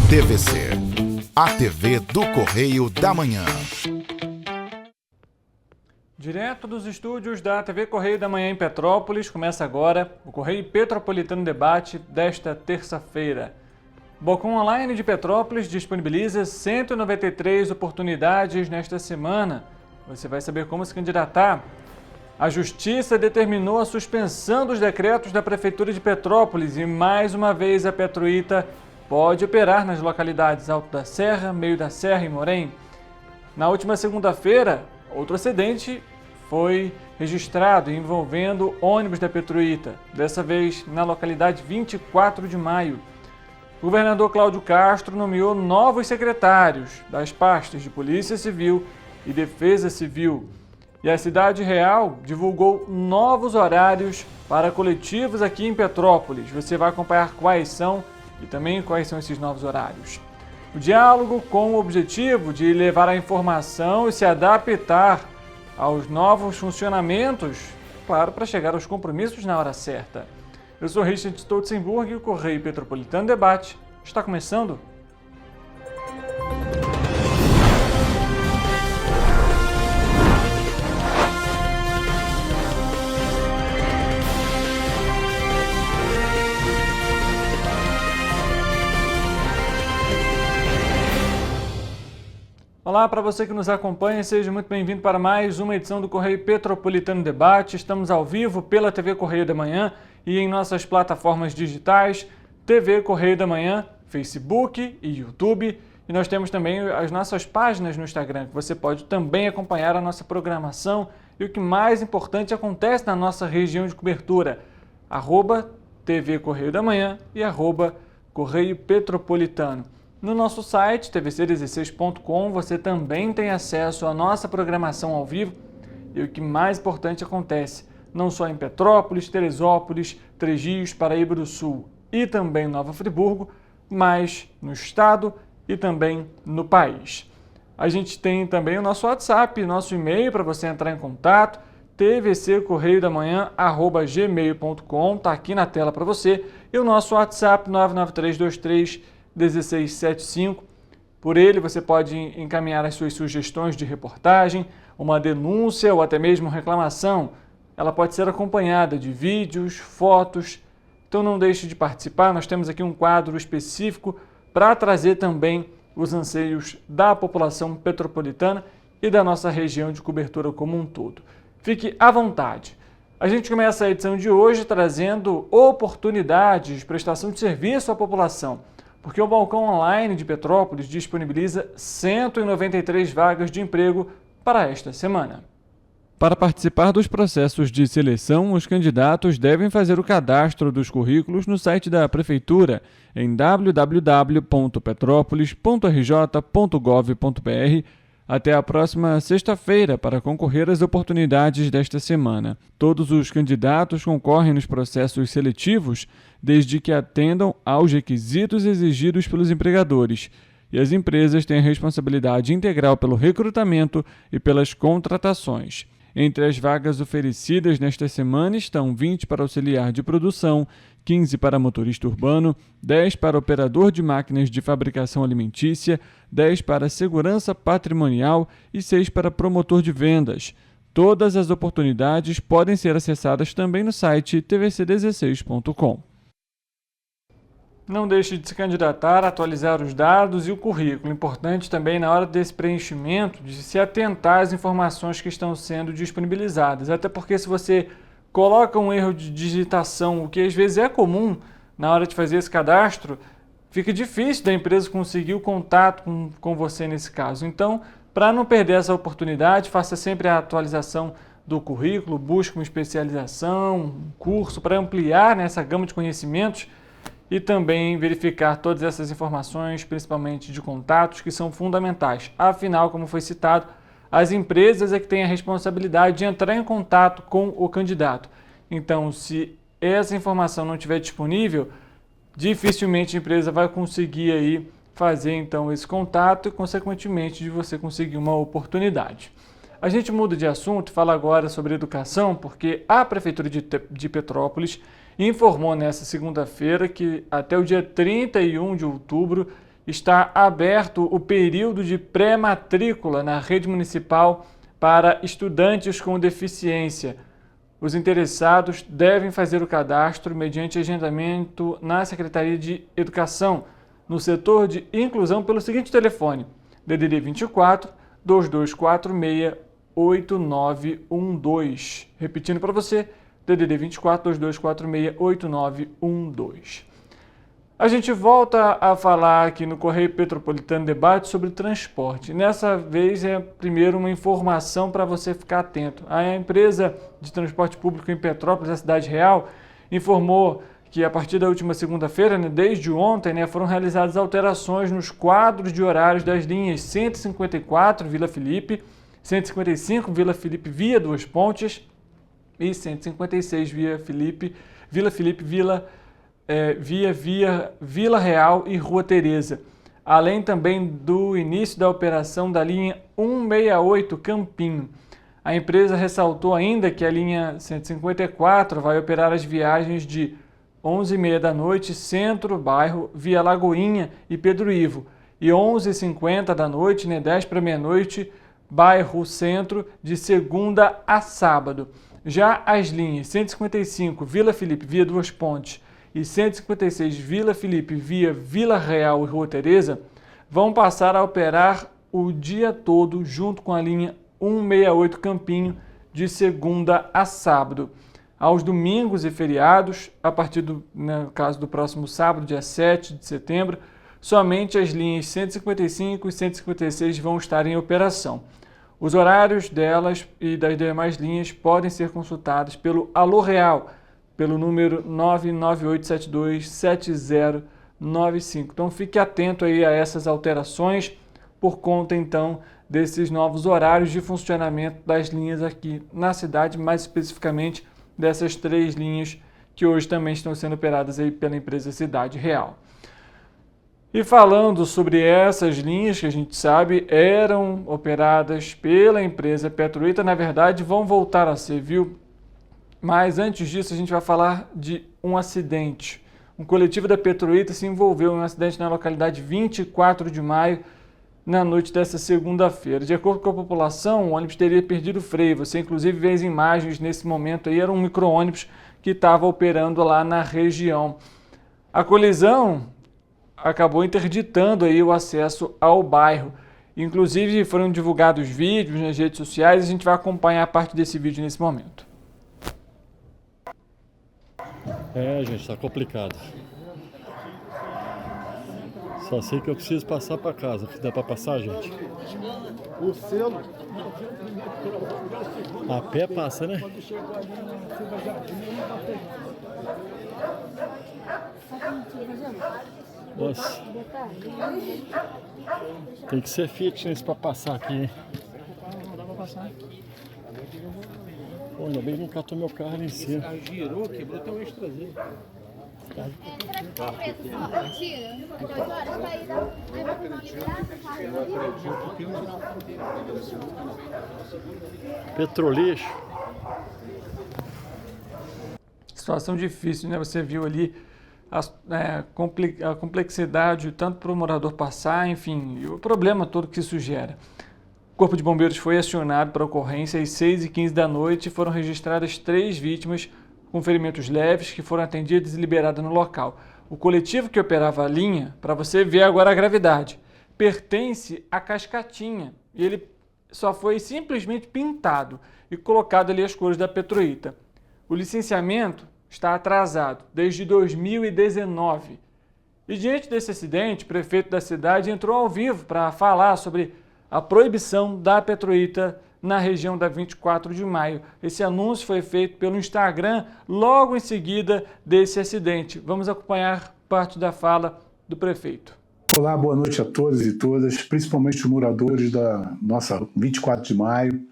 TVC, a TV do Correio da Manhã. Direto dos estúdios da TV Correio da Manhã em Petrópolis, começa agora o Correio Petropolitano Debate desta terça-feira. O Balcão Online de Petrópolis disponibiliza 193 oportunidades nesta semana. Você vai saber como se candidatar. A Justiça determinou a suspensão dos decretos da Prefeitura de Petrópolis e, mais uma vez, a Petroita pode operar nas localidades Alto da Serra, Meio da Serra e Morém. Na última segunda-feira, outro acidente foi registrado envolvendo ônibus da Petroita, dessa vez na localidade 24 de Maio. O governador Cláudio Castro nomeou novos secretários das pastas de Polícia Civil e Defesa Civil. E a Cidade Real divulgou novos horários para coletivos aqui em Petrópolis. Você vai acompanhar quais são e também quais são esses novos horários. O diálogo com o objetivo de levar a informação e se adaptar aos novos funcionamentos, claro, para chegar aos compromissos na hora certa. Eu sou Richard Stolzenburg e o Correio Petropolitano Debate está começando. Olá, para você que nos acompanha, seja muito bem-vindo para mais uma edição do Correio Petropolitano Debate. Estamos ao vivo pela TV Correio da Manhã e em nossas plataformas digitais, TV Correio da Manhã, Facebook e YouTube. E nós temos também as nossas páginas no Instagram, que você pode também acompanhar a nossa programação e o que mais importante acontece na nossa região de cobertura, @TV Correio da Manhã e @Correio Petropolitano. No nosso site, tvc16.com, você também tem acesso à nossa programação ao vivo e o que mais importante acontece, não só em Petrópolis, Teresópolis, Três Rios, Paraíba do Sul e também Nova Friburgo, mas no estado e também no país. A gente tem também o nosso WhatsApp, nosso e-mail para você entrar em contato, tvccorreiodamanhã@gmail.com, está aqui na tela para você, e o nosso WhatsApp 993231675. Por ele você pode encaminhar as suas sugestões de reportagem, uma denúncia ou até mesmo reclamação. Ela pode ser acompanhada de vídeos, fotos, então não deixe de participar. Nós temos aqui um quadro específico para trazer também os anseios da população petropolitana e da nossa região de cobertura como um todo. Fique à vontade. A gente começa a edição de hoje trazendo oportunidades de prestação de serviço à população, porque o Balcão Online de Petrópolis disponibiliza 193 vagas de emprego para esta semana. Para participar dos processos de seleção, os candidatos devem fazer o cadastro dos currículos no site da Prefeitura em www.petropolis.rj.gov.br até a próxima sexta-feira para concorrer às oportunidades desta semana. Todos os candidatos concorrem nos processos seletivos desde que atendam aos requisitos exigidos pelos empregadores, e as empresas têm a responsabilidade integral pelo recrutamento e pelas contratações. Entre as vagas oferecidas nesta semana estão 20 para auxiliar de produção, 15 para motorista urbano, 10 para operador de máquinas de fabricação alimentícia, 10 para segurança patrimonial e 6 para promotor de vendas. Todas as oportunidades podem ser acessadas também no site tvc16.com. Não deixe de se candidatar, atualizar os dados e o currículo. Importante também na hora desse preenchimento de se atentar às informações que estão sendo disponibilizadas. Até porque se você coloca um erro de digitação, o que às vezes é comum na hora de fazer esse cadastro, fica difícil da empresa conseguir o contato com você nesse caso. Então, para não perder essa oportunidade, faça sempre a atualização do currículo, busque uma especialização, um curso para ampliar essa gama de conhecimentos e também verificar todas essas informações, principalmente de contatos, que são fundamentais. Afinal, como foi citado, as empresas é que têm a responsabilidade de entrar em contato com o candidato. Então, se essa informação não estiver disponível, dificilmente a empresa vai conseguir aí fazer então esse contato e, consequentemente, de você conseguir uma oportunidade. A gente muda de assunto e fala agora sobre educação, porque a Prefeitura de Petrópolis informou nesta segunda-feira que até o dia 31 de outubro está aberto o período de pré-matrícula na rede municipal para estudantes com deficiência. Os interessados devem fazer o cadastro mediante agendamento na Secretaria de Educação, no setor de inclusão, pelo seguinte telefone: DDD 24 2246 8912. Repetindo para você, DDD 24 2246 8912. A gente volta a falar aqui no Correio Petropolitano Debate sobre transporte. Nessa vez é primeiro uma informação para você ficar atento. A empresa de transporte público em Petrópolis, da Cidade Real, informou que a partir da última segunda-feira, desde ontem, foram realizadas alterações nos quadros de horários das linhas 154 Vila Felipe, 155 Vila Felipe via Duas Pontes e 156 Vila Felipe Vila Real e Rua Tereza, além também do início da operação da linha 168 Campinho. A empresa ressaltou ainda que a linha 154 vai operar as viagens de 11h30 da noite, Centro, Bairro, via Lagoinha e Pedro Ivo, e 11h50 da noite, 10 para meia-noite, Bairro Centro, de segunda a sábado. Já as linhas 155 Vila Felipe via Duas Pontes e 156 Vila Felipe via Vila Real e Rua Tereza vão passar a operar o dia todo junto com a linha 168 Campinho, de segunda a sábado. Aos domingos e feriados, a partir no caso do próximo sábado, dia 7 de setembro, somente as linhas 155 e 156 vão estar em operação. Os horários delas e das demais linhas podem ser consultados pelo Alô Real, pelo número 998727095. Então fique atento aí a essas alterações por conta então desses novos horários de funcionamento das linhas aqui na cidade, mais especificamente dessas 3 linhas que hoje também estão sendo operadas aí pela empresa Cidade Real. E falando sobre essas linhas que a gente sabe eram operadas pela empresa Petroita, na verdade vão voltar a ser, viu? Mas antes disso a gente vai falar de um acidente. Um coletivo da Petroita se envolveu em um acidente na localidade 24 de maio, na noite dessa segunda-feira. De acordo com a população, o ônibus teria perdido o freio. Você inclusive vê as imagens nesse momento aí, era um micro-ônibus que estava operando lá na região. A colisão acabou interditando aí o acesso ao bairro. Inclusive foram divulgados vídeos nas redes sociais, a gente vai acompanhar parte desse vídeo nesse momento. Gente, tá complicado. Só sei que eu preciso passar para casa. Dá para passar, gente? O selo. A pé passa, né? Nossa. Tem que ser fitness para passar aqui, hein? Não dá para passar. Pô, ainda bem que não catou meu carro ali em cima. Girou, quebrou até o eixo traseiro. Petrolixo. Situação difícil, né? Você viu ali a complexidade, tanto para o morador passar, enfim, e o problema todo que isso gera. O Corpo de Bombeiros foi acionado para a ocorrência às 6h15 da noite e foram registradas 3 vítimas com ferimentos leves que foram atendidas e liberadas no local. O coletivo que operava a linha, para você ver agora a gravidade, pertence à Cascatinha e ele só foi simplesmente pintado e colocado ali as cores da Petroita. O licenciamento está atrasado desde 2019. E diante desse acidente, o prefeito da cidade entrou ao vivo para falar sobre a proibição da Petroita na região da 24 de maio. Esse anúncio foi feito pelo Instagram logo em seguida desse acidente. Vamos acompanhar parte da fala do prefeito. Olá, boa noite a todos e todas, principalmente os moradores da nossa 24 de maio.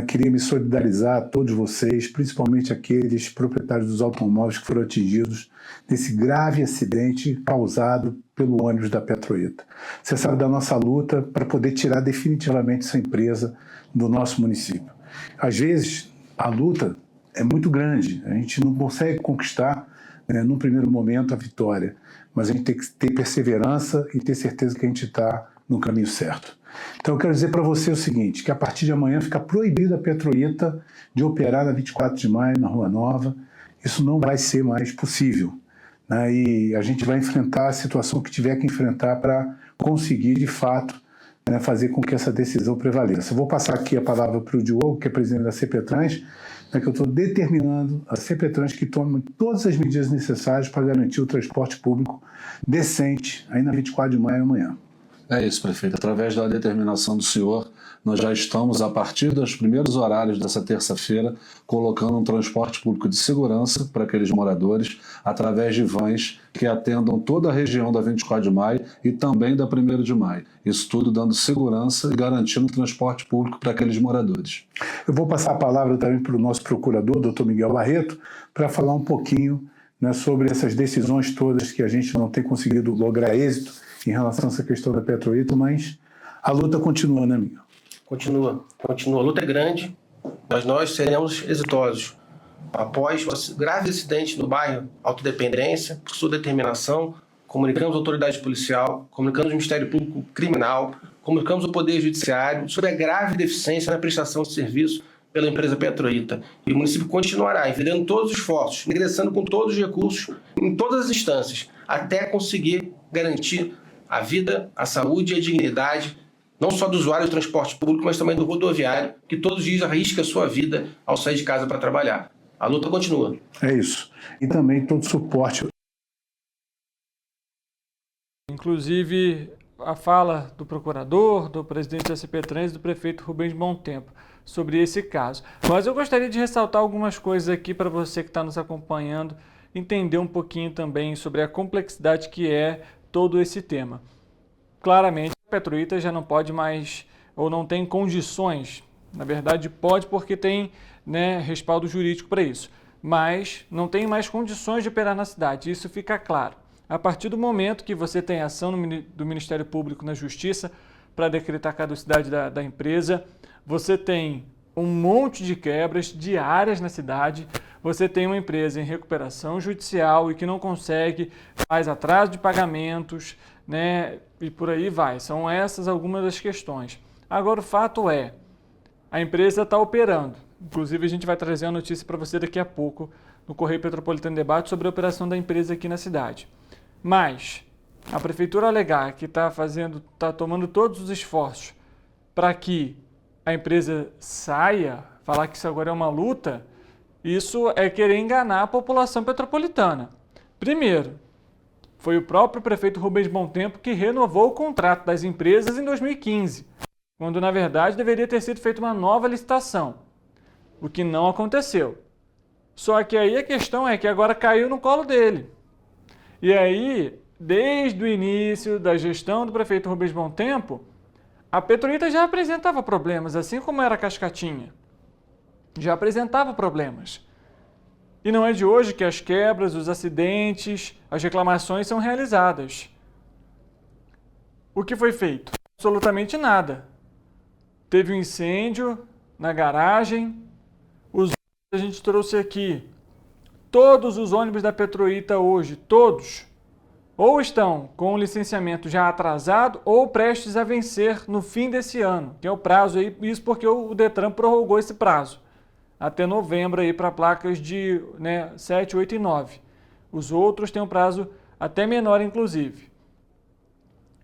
Queria me solidarizar a todos vocês, principalmente aqueles proprietários dos automóveis que foram atingidos nesse grave acidente causado pelo ônibus da Petroita. Você sabe da nossa luta para poder tirar definitivamente essa empresa do nosso município. Às vezes, a luta é muito grande, a gente não consegue conquistar num primeiro momento, a vitória. Mas a gente tem que ter perseverança e ter certeza que a gente está no caminho certo. Então, eu quero dizer para você o seguinte, que a partir de amanhã fica proibida a Petroita de operar na 24 de maio, na Rua Nova. Isso não vai ser mais possível, né? E a gente vai enfrentar a situação que tiver que enfrentar para conseguir, de fato, né, fazer com que essa decisão prevaleça. Eu vou passar aqui a palavra para o Diogo, que é presidente da CPTrans, né, que eu estou determinando a CPTrans que tome todas as medidas necessárias para garantir o transporte público decente aí na 24 de maio amanhã. É isso, prefeito. Através da determinação do senhor, nós já estamos, a partir dos primeiros horários dessa terça-feira, colocando um transporte público de segurança para aqueles moradores, através de vans que atendam toda a região da 24 de maio e também da 1º de maio. Isso tudo dando segurança e garantindo o transporte público para aqueles moradores. Eu vou passar a palavra também para o nosso procurador, doutor Miguel Barreto, para falar um pouquinho, né, sobre essas decisões todas que a gente não tem conseguido lograr êxito em relação a essa questão da Petroita, mas a luta continua, né, Miguel? Continua. A luta é grande, mas nós seremos exitosos. Após o grave acidente no bairro Autodependência, por sua determinação, comunicamos a autoridade policial, comunicamos o Ministério Público Criminal, comunicamos o Poder Judiciário sobre a grave deficiência na prestação de serviço pela empresa Petroita. E o município continuará envidando todos os esforços, ingressando com todos os recursos em todas as instâncias, até conseguir garantir a vida, a saúde e a dignidade, não só do usuário do transporte público, mas também do rodoviário, que todos os dias arrisca a sua vida ao sair de casa para trabalhar. A luta continua. É isso. E também todo suporte. Inclusive, a fala do procurador, do presidente da CPTrans e do prefeito Rubens Bom Tempo sobre esse caso. Mas eu gostaria de ressaltar algumas coisas aqui para você que está nos acompanhando, entender um pouquinho também sobre a complexidade que é todo esse tema. Claramente, a Petroita já não pode mais, ou não tem condições, na verdade pode porque tem, né, respaldo jurídico para isso, mas não tem mais condições de operar na cidade, isso fica claro. A partir do momento que você tem ação do Ministério Público na Justiça para decretar a caducidade da empresa, você tem um monte de quebras diárias na cidade, você tem uma empresa em recuperação judicial e que não consegue, faz atraso de pagamentos, né, e por aí vai. São essas algumas das questões. Agora, o fato é, a empresa está operando. Inclusive, a gente vai trazer a notícia para você daqui a pouco no Correio Petropolitano Debate sobre a operação da empresa aqui na cidade. Mas a prefeitura alegar que está tomando todos os esforços para que a empresa saia, falar que isso agora é uma luta, isso é querer enganar a população petropolitana. Primeiro, foi o próprio prefeito Rubens Bom Tempo que renovou o contrato das empresas em 2015, quando na verdade deveria ter sido feita uma nova licitação, o que não aconteceu. Só que aí a questão é que agora caiu no colo dele. E aí, desde o início da gestão do prefeito Rubens Bom Tempo, a Petroita já apresentava problemas, assim como era a Cascatinha. Já apresentava problemas. E não é de hoje que as quebras, os acidentes, as reclamações são realizadas. O que foi feito? Absolutamente nada. Teve um incêndio na garagem, os ônibus a gente trouxe aqui. Todos os ônibus da Petroita hoje, todos, ou estão com o licenciamento já atrasado ou prestes a vencer no fim desse ano, que é o prazo aí, isso porque o Detran prorrogou esse prazo até novembro aí para placas de 7, 8 e 9. Os outros têm um prazo até menor, inclusive.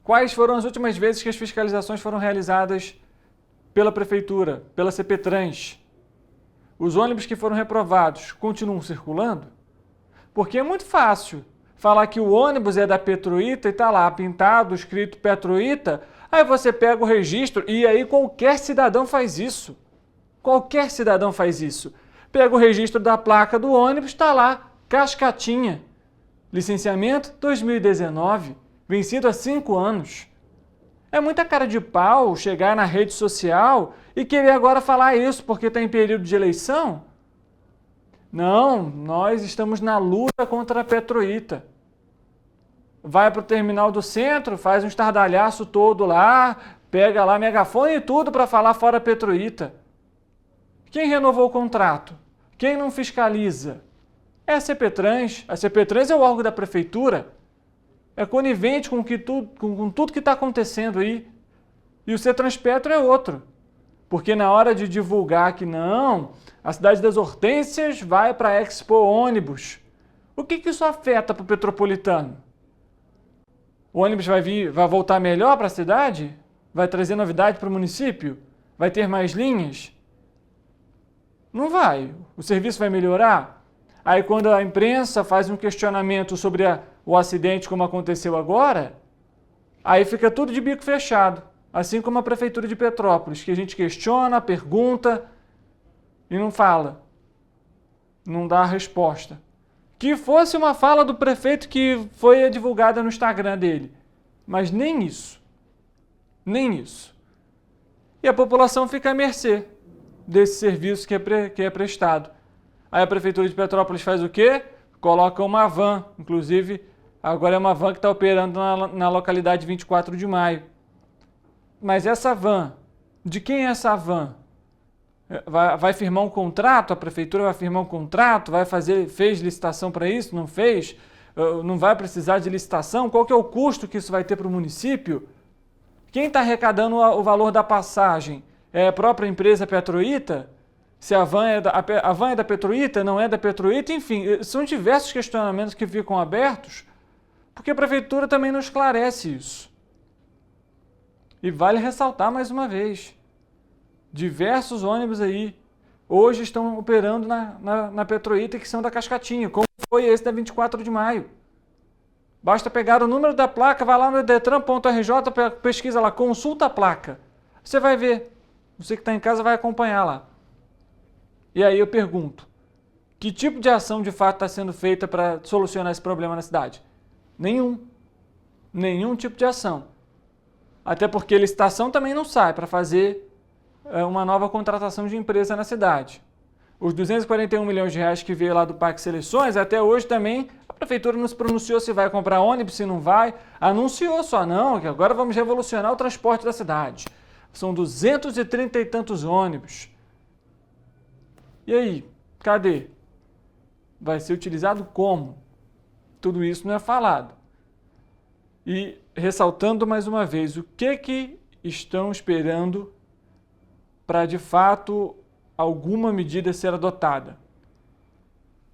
Quais foram as últimas vezes que as fiscalizações foram realizadas pela Prefeitura, pela CPTrans? Os ônibus que foram reprovados continuam circulando? Porque é muito fácil falar que o ônibus é da Petroita e está lá pintado, escrito Petroita, aí você pega o registro e aí qualquer cidadão faz isso. Qualquer cidadão faz isso. Pega o registro da placa do ônibus, está lá, Cascatinha. Licenciamento 2019, vencido há 5 anos. É muita cara de pau chegar na rede social e querer agora falar isso porque está em período de eleição? Não, nós estamos na luta contra a Petroita. Vai para o terminal do centro, faz um estardalhaço todo lá, pega lá megafone e tudo para falar fora a Petroita. Quem renovou o contrato? Quem não fiscaliza? É a CPTrans. A CPTrans é o órgão da prefeitura. É conivente com tudo que está acontecendo aí. E o CETRANSPETRO é outro. Porque na hora de divulgar que não, a cidade das Hortênsias vai para a Expo ônibus. O que isso afeta para o petropolitano? O ônibus vai voltar melhor para a cidade? Vai trazer novidade para o município? Vai ter mais linhas? Não vai. O serviço vai melhorar? Aí quando a imprensa faz um questionamento sobre o acidente como aconteceu agora, aí fica tudo de bico fechado. Assim como a Prefeitura de Petrópolis, que a gente questiona, pergunta e não fala. Não dá a resposta. Que fosse uma fala do prefeito que foi divulgada no Instagram dele. Mas nem isso. Nem isso. E a população fica à mercê desse serviço que é prestado. Aí a Prefeitura de Petrópolis faz o quê? Coloca uma van. Inclusive, agora é uma van que está operando na localidade 24 de maio. Mas essa van, de quem é essa van? Vai firmar um contrato? A prefeitura vai firmar um contrato? Fez licitação para isso? Não fez? Não vai precisar de licitação? Qual que é o custo que isso vai ter para o município? Quem está arrecadando o valor da passagem? É a própria empresa Petroita? Se a van é da Petroita, não é da Petroita? Enfim, são diversos questionamentos que ficam abertos, porque a prefeitura também não esclarece isso. E vale ressaltar mais uma vez, diversos ônibus aí hoje estão operando na Petroita que são da Cascatinha, como foi esse da 24 de maio. Basta pegar o número da placa, vai lá no detran.rj, pesquisa lá, consulta a placa. Você vai ver, você que está em casa vai acompanhar lá. E aí eu pergunto, que tipo de ação de fato está sendo feita para solucionar esse problema na cidade? Nenhum. Nenhum tipo de ação. Até porque licitação também não sai para fazer uma nova contratação de empresa na cidade. Os 241 milhões de reais que veio lá do Parque Seleções, até hoje também a prefeitura não se pronunciou se vai comprar ônibus, se não vai. Anunciou só não, que agora vamos revolucionar o transporte da cidade. São 230 e tantos ônibus. E aí, cadê? Vai ser utilizado como? Tudo isso não é falado. E ressaltando mais uma vez, o que estão esperando para, de fato, alguma medida ser adotada?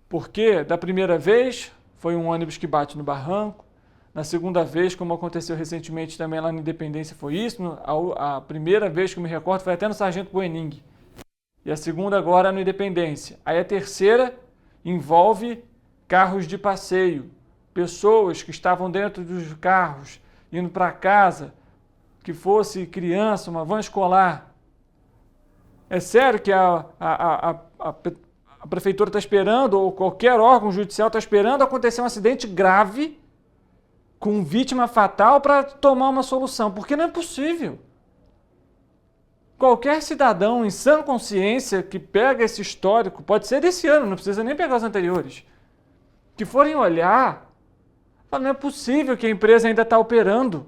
Porque, da primeira vez, foi um ônibus que bate no barranco. Na segunda vez, como aconteceu recentemente também lá na Independência, foi isso. A primeira vez que eu me recordo foi até no Sargento Buening. E a segunda agora no Independência. Aí a terceira envolve carros de passeio. Pessoas que estavam dentro dos carros, indo para casa, que fosse criança, uma van escolar. É sério que a prefeitura está esperando, ou qualquer órgão judicial está esperando acontecer um acidente grave, com vítima fatal, para tomar uma solução, porque não é possível. Qualquer cidadão em sã consciência que pega esse histórico, pode ser desse ano, não precisa nem pegar os anteriores, que forem olhar, não é possível que a empresa ainda está operando.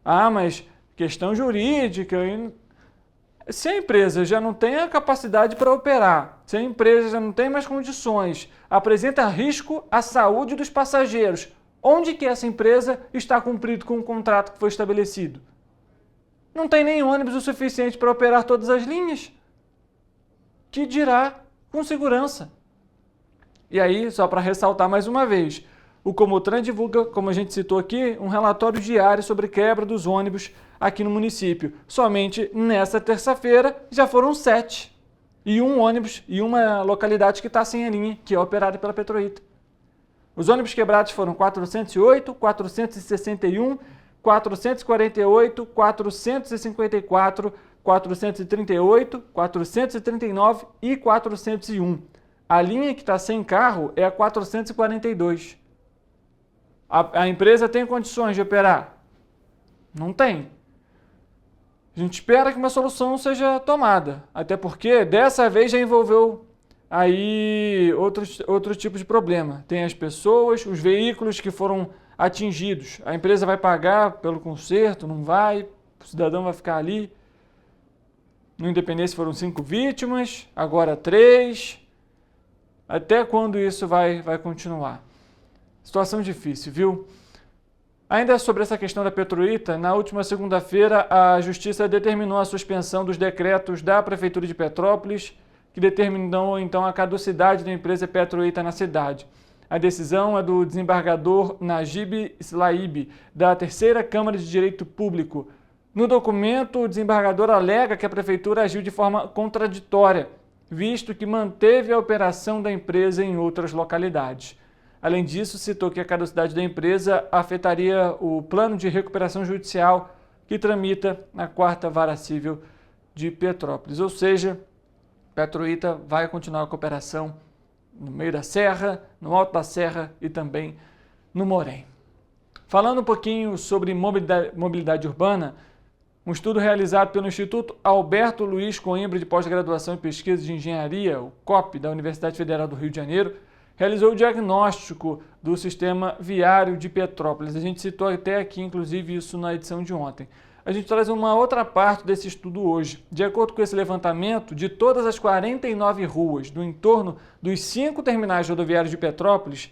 Ah, mas questão jurídica. Se a empresa já não tem a capacidade para operar, se a empresa já não tem mais condições, apresenta risco à saúde dos passageiros, onde que essa empresa está cumprindo com o contrato que foi estabelecido? Não tem nem ônibus o suficiente para operar todas as linhas. Que dirá com segurança? E aí, só para ressaltar mais uma vez, o Comutran divulga, como a gente citou aqui, um relatório diário sobre quebra dos ônibus aqui no município. Somente nessa terça-feira já foram 7. E um ônibus e uma localidade que está sem a linha, que é operada pela Petroita. Os ônibus quebrados foram 408, 461, 448, 454, 438, 439 e 401. A linha que está sem carro é a 442. A empresa tem condições de operar? Não tem. A gente espera que uma solução seja tomada, até porque dessa vez já envolveu aí outro tipo de problema. Tem as pessoas, os veículos que foram atingidos. A empresa vai pagar pelo conserto? Não vai? O cidadão vai ficar ali? No Independência foram 5 vítimas, agora 3. Até quando isso vai continuar? Situação difícil, viu? Ainda sobre essa questão da Petroita, na última segunda-feira a Justiça determinou a suspensão dos decretos da Prefeitura de Petrópolis, que determinou então a caducidade da empresa Petroita na cidade. A decisão é do desembargador Najib Slaib, da Terceira Câmara de Direito Público. No documento, o desembargador alega que a Prefeitura agiu de forma contraditória, visto que manteve a operação da empresa em outras localidades. Além disso, citou que a caducidade da empresa afetaria o plano de recuperação judicial que tramita na 4ª Vara Civil de Petrópolis. Ou seja, Petroita vai continuar com a operação no meio da serra, no alto da serra e também no Morém. Falando um pouquinho sobre mobilidade urbana, um estudo realizado pelo Instituto Alberto Luiz Coimbra de Pós-Graduação e Pesquisa de Engenharia, o COP, da Universidade Federal do Rio de Janeiro, realizou o diagnóstico do sistema viário de Petrópolis. A gente citou até aqui, inclusive, isso na edição de ontem. A gente traz uma outra parte desse estudo hoje. De acordo com esse levantamento, de todas as 49 ruas do entorno dos 5 terminais rodoviários de Petrópolis,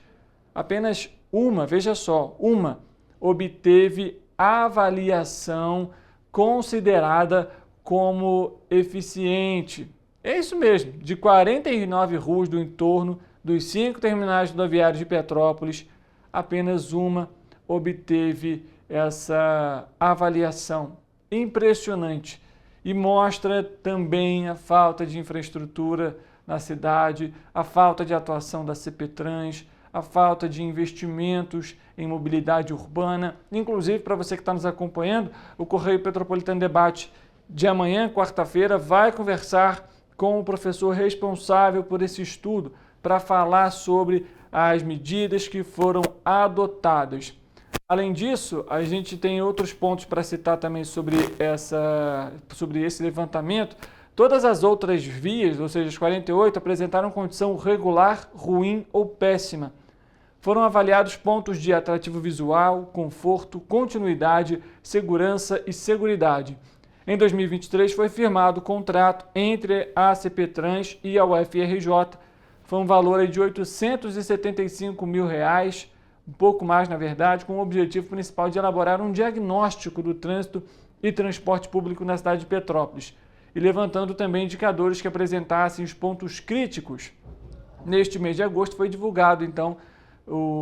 apenas uma, veja só, uma obteve avaliação considerada como eficiente. É isso mesmo, de 49 ruas do entorno dos 5 terminais rodoviários de Petrópolis, apenas uma obteve essa avaliação. Impressionante. E mostra também a falta de infraestrutura na cidade, a falta de atuação da CPTrans, a falta de investimentos em mobilidade urbana. Inclusive, para você que está nos acompanhando, o Correio Petropolitano Debate de amanhã, quarta-feira, vai conversar com o professor responsável por esse estudo para falar sobre as medidas que foram adotadas. Além disso, a gente tem outros pontos para citar também sobre esse levantamento. Todas as outras vias, ou seja, as 48, apresentaram condição regular, ruim ou péssima. Foram avaliados pontos de atrativo visual, conforto, continuidade, segurança e seguridade. Em 2023 foi firmado o contrato entre a CPTrans e a UFRJ. Foi um valor de R$ 875 mil, um pouco mais na verdade, com o objetivo principal de elaborar um diagnóstico do trânsito e transporte público na cidade de Petrópolis e levantando também indicadores que apresentassem os pontos críticos. Neste mês de agosto foi divulgado então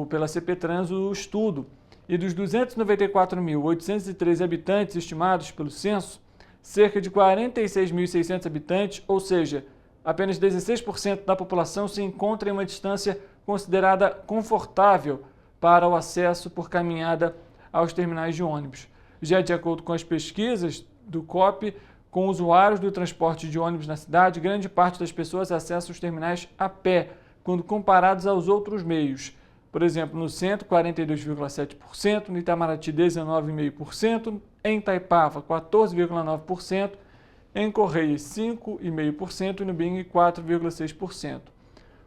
pela CPTrans o estudo e dos 294.803 habitantes estimados pelo censo, cerca de 46.600 habitantes, ou seja, apenas 16% da população se encontra em uma distância considerada confortável para o acesso por caminhada aos terminais de ônibus. Já de acordo com as pesquisas do COP, com usuários do transporte de ônibus na cidade, grande parte das pessoas acessa os terminais a pé, quando comparados aos outros meios. Por exemplo, no centro, 42,7%, no Itamaraty, 19,5%, em Itaipava, 14,9%, em Correios, 5,5% e no Bing, 4,6%.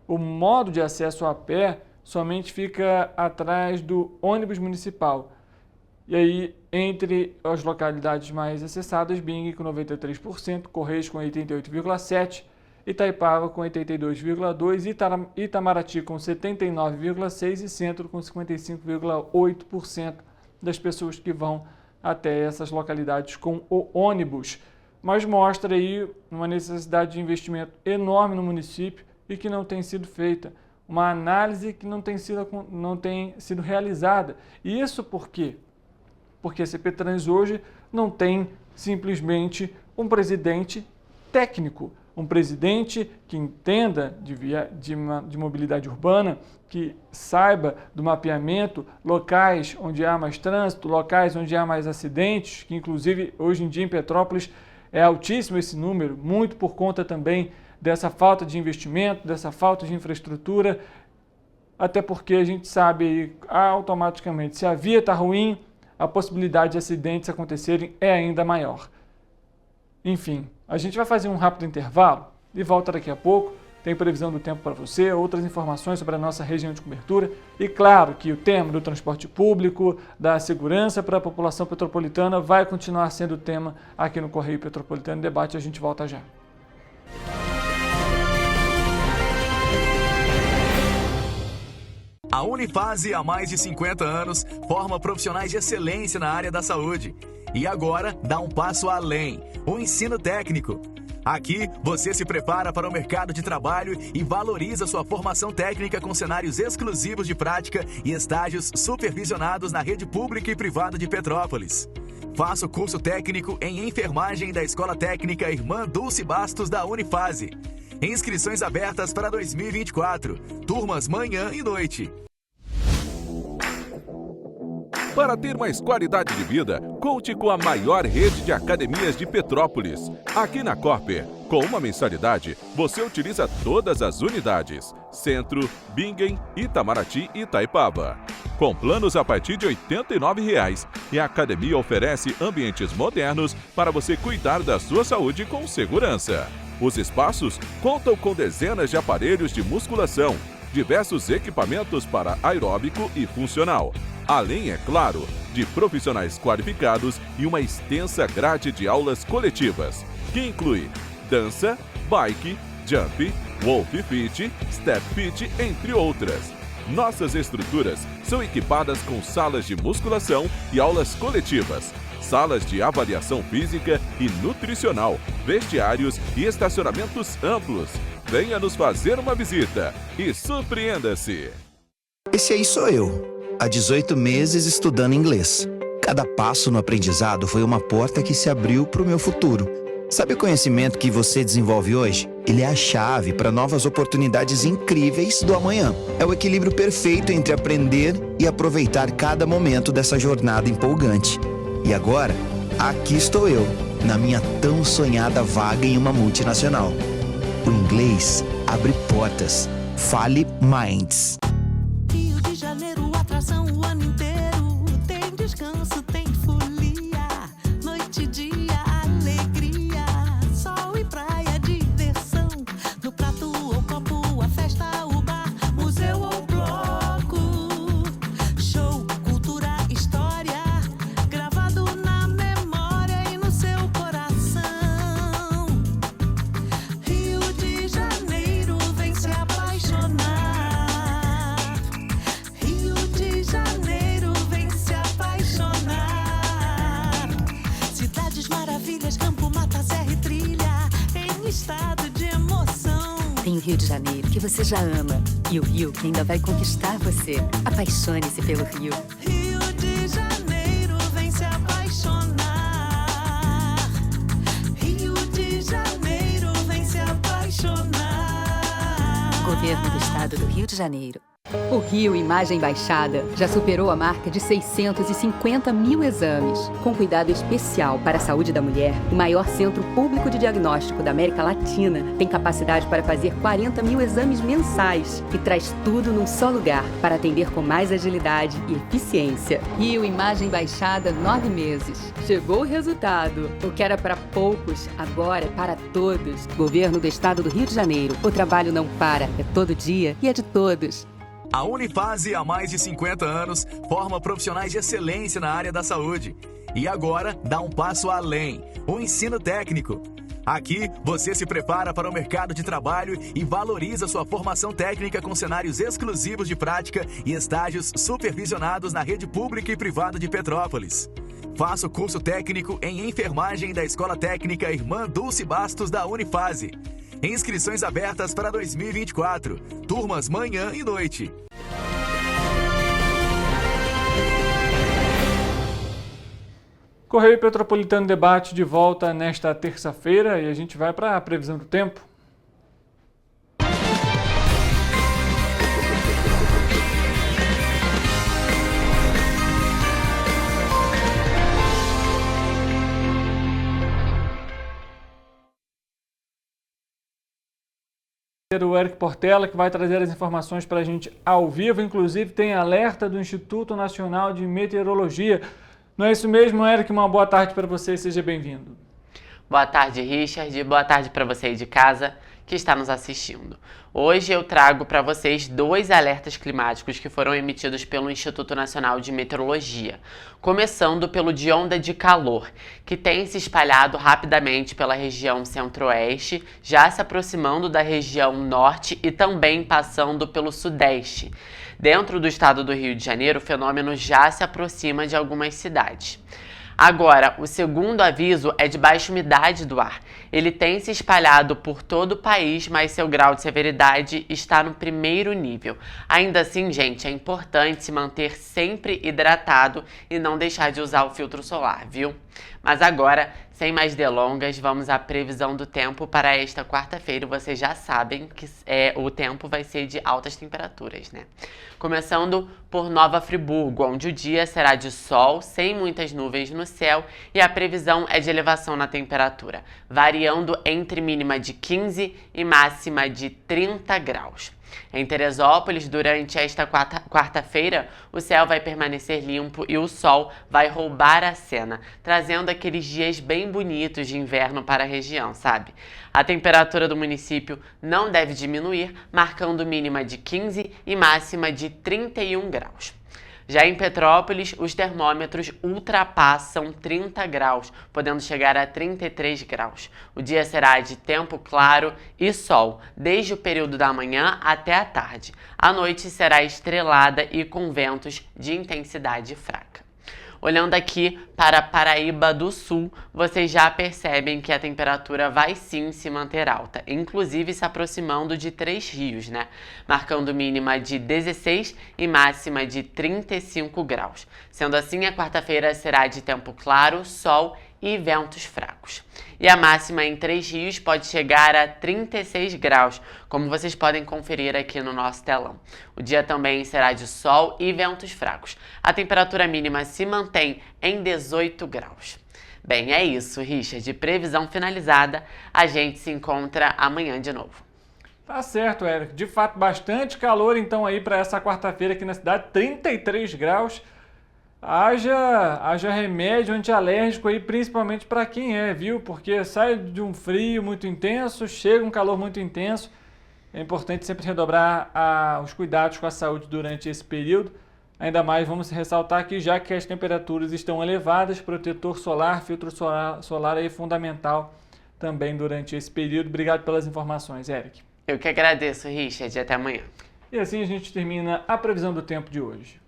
O modo de acesso a pé somente fica atrás do ônibus municipal. E aí, entre as localidades mais acessadas, Bing com 93%, Correios com 88,7%, Itaipava com 82,2%, Itamaraty com 79,6% e Centro com 55,8% das pessoas que vão até essas localidades com o ônibus. Mas mostra aí uma necessidade de investimento enorme no município e que não tem sido feita. Uma análise que não tem sido realizada. E isso por quê? Porque a CPTrans hoje não tem simplesmente um presidente técnico, um presidente que entenda de mobilidade urbana, que saiba do mapeamento, locais onde há mais trânsito, locais onde há mais acidentes, que inclusive hoje em dia em Petrópolis é altíssimo esse número, muito por conta também dessa falta de investimento, dessa falta de infraestrutura, até porque a gente sabe automaticamente, se a via está ruim, a possibilidade de acidentes acontecerem é ainda maior. Enfim, a gente vai fazer um rápido intervalo e volta daqui a pouco. Tem previsão do tempo para você, outras informações sobre a nossa região de cobertura e claro que o tema do transporte público, da segurança para a população petropolitana vai continuar sendo tema aqui no Correio Petropolitano Debate. A gente volta já. A Unifase, há mais de 50 anos, forma profissionais de excelência na área da saúde. E agora dá um passo além, o ensino técnico. Aqui, você se prepara para o mercado de trabalho e valoriza sua formação técnica com cenários exclusivos de prática e estágios supervisionados na rede pública e privada de Petrópolis. Faça o curso técnico em enfermagem da Escola Técnica Irmã Dulce Bastos da Unifase. Inscrições abertas para 2024. Turmas manhã e noite. Para ter mais qualidade de vida, conte com a maior rede de academias de Petrópolis. Aqui na Corper, com uma mensalidade, você utiliza todas as unidades: Centro, Bingen, Itamaraty e Itaipava. Com planos a partir de R$ 89,00, e a academia oferece ambientes modernos para você cuidar da sua saúde com segurança. Os espaços contam com dezenas de aparelhos de musculação, diversos equipamentos para aeróbico e funcional. Além, é claro, de profissionais qualificados e uma extensa grade de aulas coletivas, que inclui dança, bike, jump, wolf fit, step fit, entre outras. Nossas estruturas são equipadas com salas de musculação e aulas coletivas, salas de avaliação física e nutricional, vestiários e estacionamentos amplos. Venha nos fazer uma visita e surpreenda-se! Esse aí sou eu. Há 18 meses estudando inglês. Cada passo no aprendizado foi uma porta que se abriu para o meu futuro. Sabe o conhecimento que você desenvolve hoje? Ele é a chave para novas oportunidades incríveis do amanhã. É o equilíbrio perfeito entre aprender e aproveitar cada momento dessa jornada empolgante. E agora, aqui estou eu, na minha tão sonhada vaga em uma multinacional. O inglês abre portas. Fale Minds. Rio de Janeiro, atração o ano inteiro. Tem descanso, tem folia. Noite e dia, alegria. Sol e praia, diversão. No prato ou copo, a festa, o bar, museu ou bloco. Show, cultura, história. Gravado na memória e no seu coração. Rio de Janeiro, vem se apaixonar. Rio de Janeiro, vem se apaixonar. Cidades maravilhas, campo, mata, serra e trilha, em estado de emoção. Tem o Rio de Janeiro, que você já ama, e o Rio, que ainda vai conquistar você. Apaixone-se pelo Rio. Rio de Janeiro, vem se apaixonar. Rio de Janeiro, vem se apaixonar. Governo do Estado do Rio de Janeiro. O Rio Imagem Baixada já superou a marca de 650 mil exames. Com cuidado especial para a saúde da mulher, o maior centro público de diagnóstico da América Latina tem capacidade para fazer 40 mil exames mensais e traz tudo num só lugar para atender com mais agilidade e eficiência. Rio Imagem Baixada, 9 meses. Chegou o resultado. O que era para poucos, agora é para todos. Governo do Estado do Rio de Janeiro. O trabalho não para, é todo dia e é de todos. A Unifase, há mais de 50 anos, forma profissionais de excelência na área da saúde. E agora dá um passo além, o ensino técnico. Aqui, você se prepara para o mercado de trabalho e valoriza sua formação técnica com cenários exclusivos de prática e estágios supervisionados na rede pública e privada de Petrópolis. Faça o curso técnico em enfermagem da Escola Técnica Irmã Dulce Bastos da Unifase. Inscrições abertas para 2024. Turmas manhã e noite. Correio Petropolitano Debate de volta nesta terça-feira e a gente vai para a previsão do tempo. O Eric Portela, que vai trazer as informações para a gente ao vivo. Inclusive tem alerta do Instituto Nacional de Meteorologia. Não é isso mesmo, Eric? Uma boa tarde para você e seja bem-vindo. Boa tarde, Richard. Boa tarde para você aí de casa. que está nos assistindo. Hoje eu trago para vocês 2 alertas climáticos que foram emitidos pelo Instituto Nacional de Meteorologia, começando pelo de onda de calor, que tem se espalhado rapidamente pela região centro-oeste, já se aproximando da região norte e também passando pelo sudeste. Dentro do estado do Rio de Janeiro, o fenômeno já se aproxima de algumas cidades. Agora, o segundo aviso é de baixa umidade do ar. Ele tem se espalhado por todo o país, mas seu grau de severidade está no primeiro nível. Ainda assim, gente, é importante se manter sempre hidratado e não deixar de usar o filtro solar, viu? Mas agora, sem mais delongas, vamos à previsão do tempo para esta quarta-feira. Vocês já sabem que o tempo vai ser de altas temperaturas, né? Começando por Nova Friburgo, onde o dia será de sol, sem muitas nuvens no céu, e a previsão é de elevação na temperatura, variando entre mínima de 15 e máxima de 30 graus. Em Teresópolis, durante esta quarta-feira, o céu vai permanecer limpo e o sol vai roubar a cena, trazendo aqueles dias bem bonitos de inverno para a região, sabe? A temperatura do município não deve diminuir, marcando mínima de 15 e máxima de 31 graus. Já em Petrópolis, os termômetros ultrapassam 30 graus, podendo chegar a 33 graus. O dia será de tempo claro e sol, desde o período da manhã até a tarde. A noite será estrelada e com ventos de intensidade fraca. Olhando aqui para Paraíba do Sul, vocês já percebem que a temperatura vai sim se manter alta, inclusive se aproximando de 3 rios, né? Marcando mínima de 16 e máxima de 35 graus. Sendo assim, a quarta-feira será de tempo claro, sol e ventos fracos. E a máxima em 3 rios pode chegar a 36 graus, como vocês podem conferir aqui no nosso telão. O dia também será de sol e ventos fracos. A temperatura mínima se mantém em 18 graus. Bem, é isso, Richard. Previsão finalizada. A gente se encontra amanhã de novo. Tá certo, Érico. De fato, bastante calor então aí para essa quarta-feira aqui na cidade, 33 graus. Haja remédio antialérgico aí, principalmente para quem viu? Porque sai de um frio muito intenso, chega um calor muito intenso. É importante sempre redobrar os cuidados com a saúde durante esse período. Ainda mais vamos ressaltar aqui, já que as temperaturas estão elevadas, protetor solar, filtro solar é fundamental também durante esse período. Obrigado pelas informações, Eric. Eu que agradeço, Richard, e até amanhã. E assim a gente termina a previsão do tempo de hoje.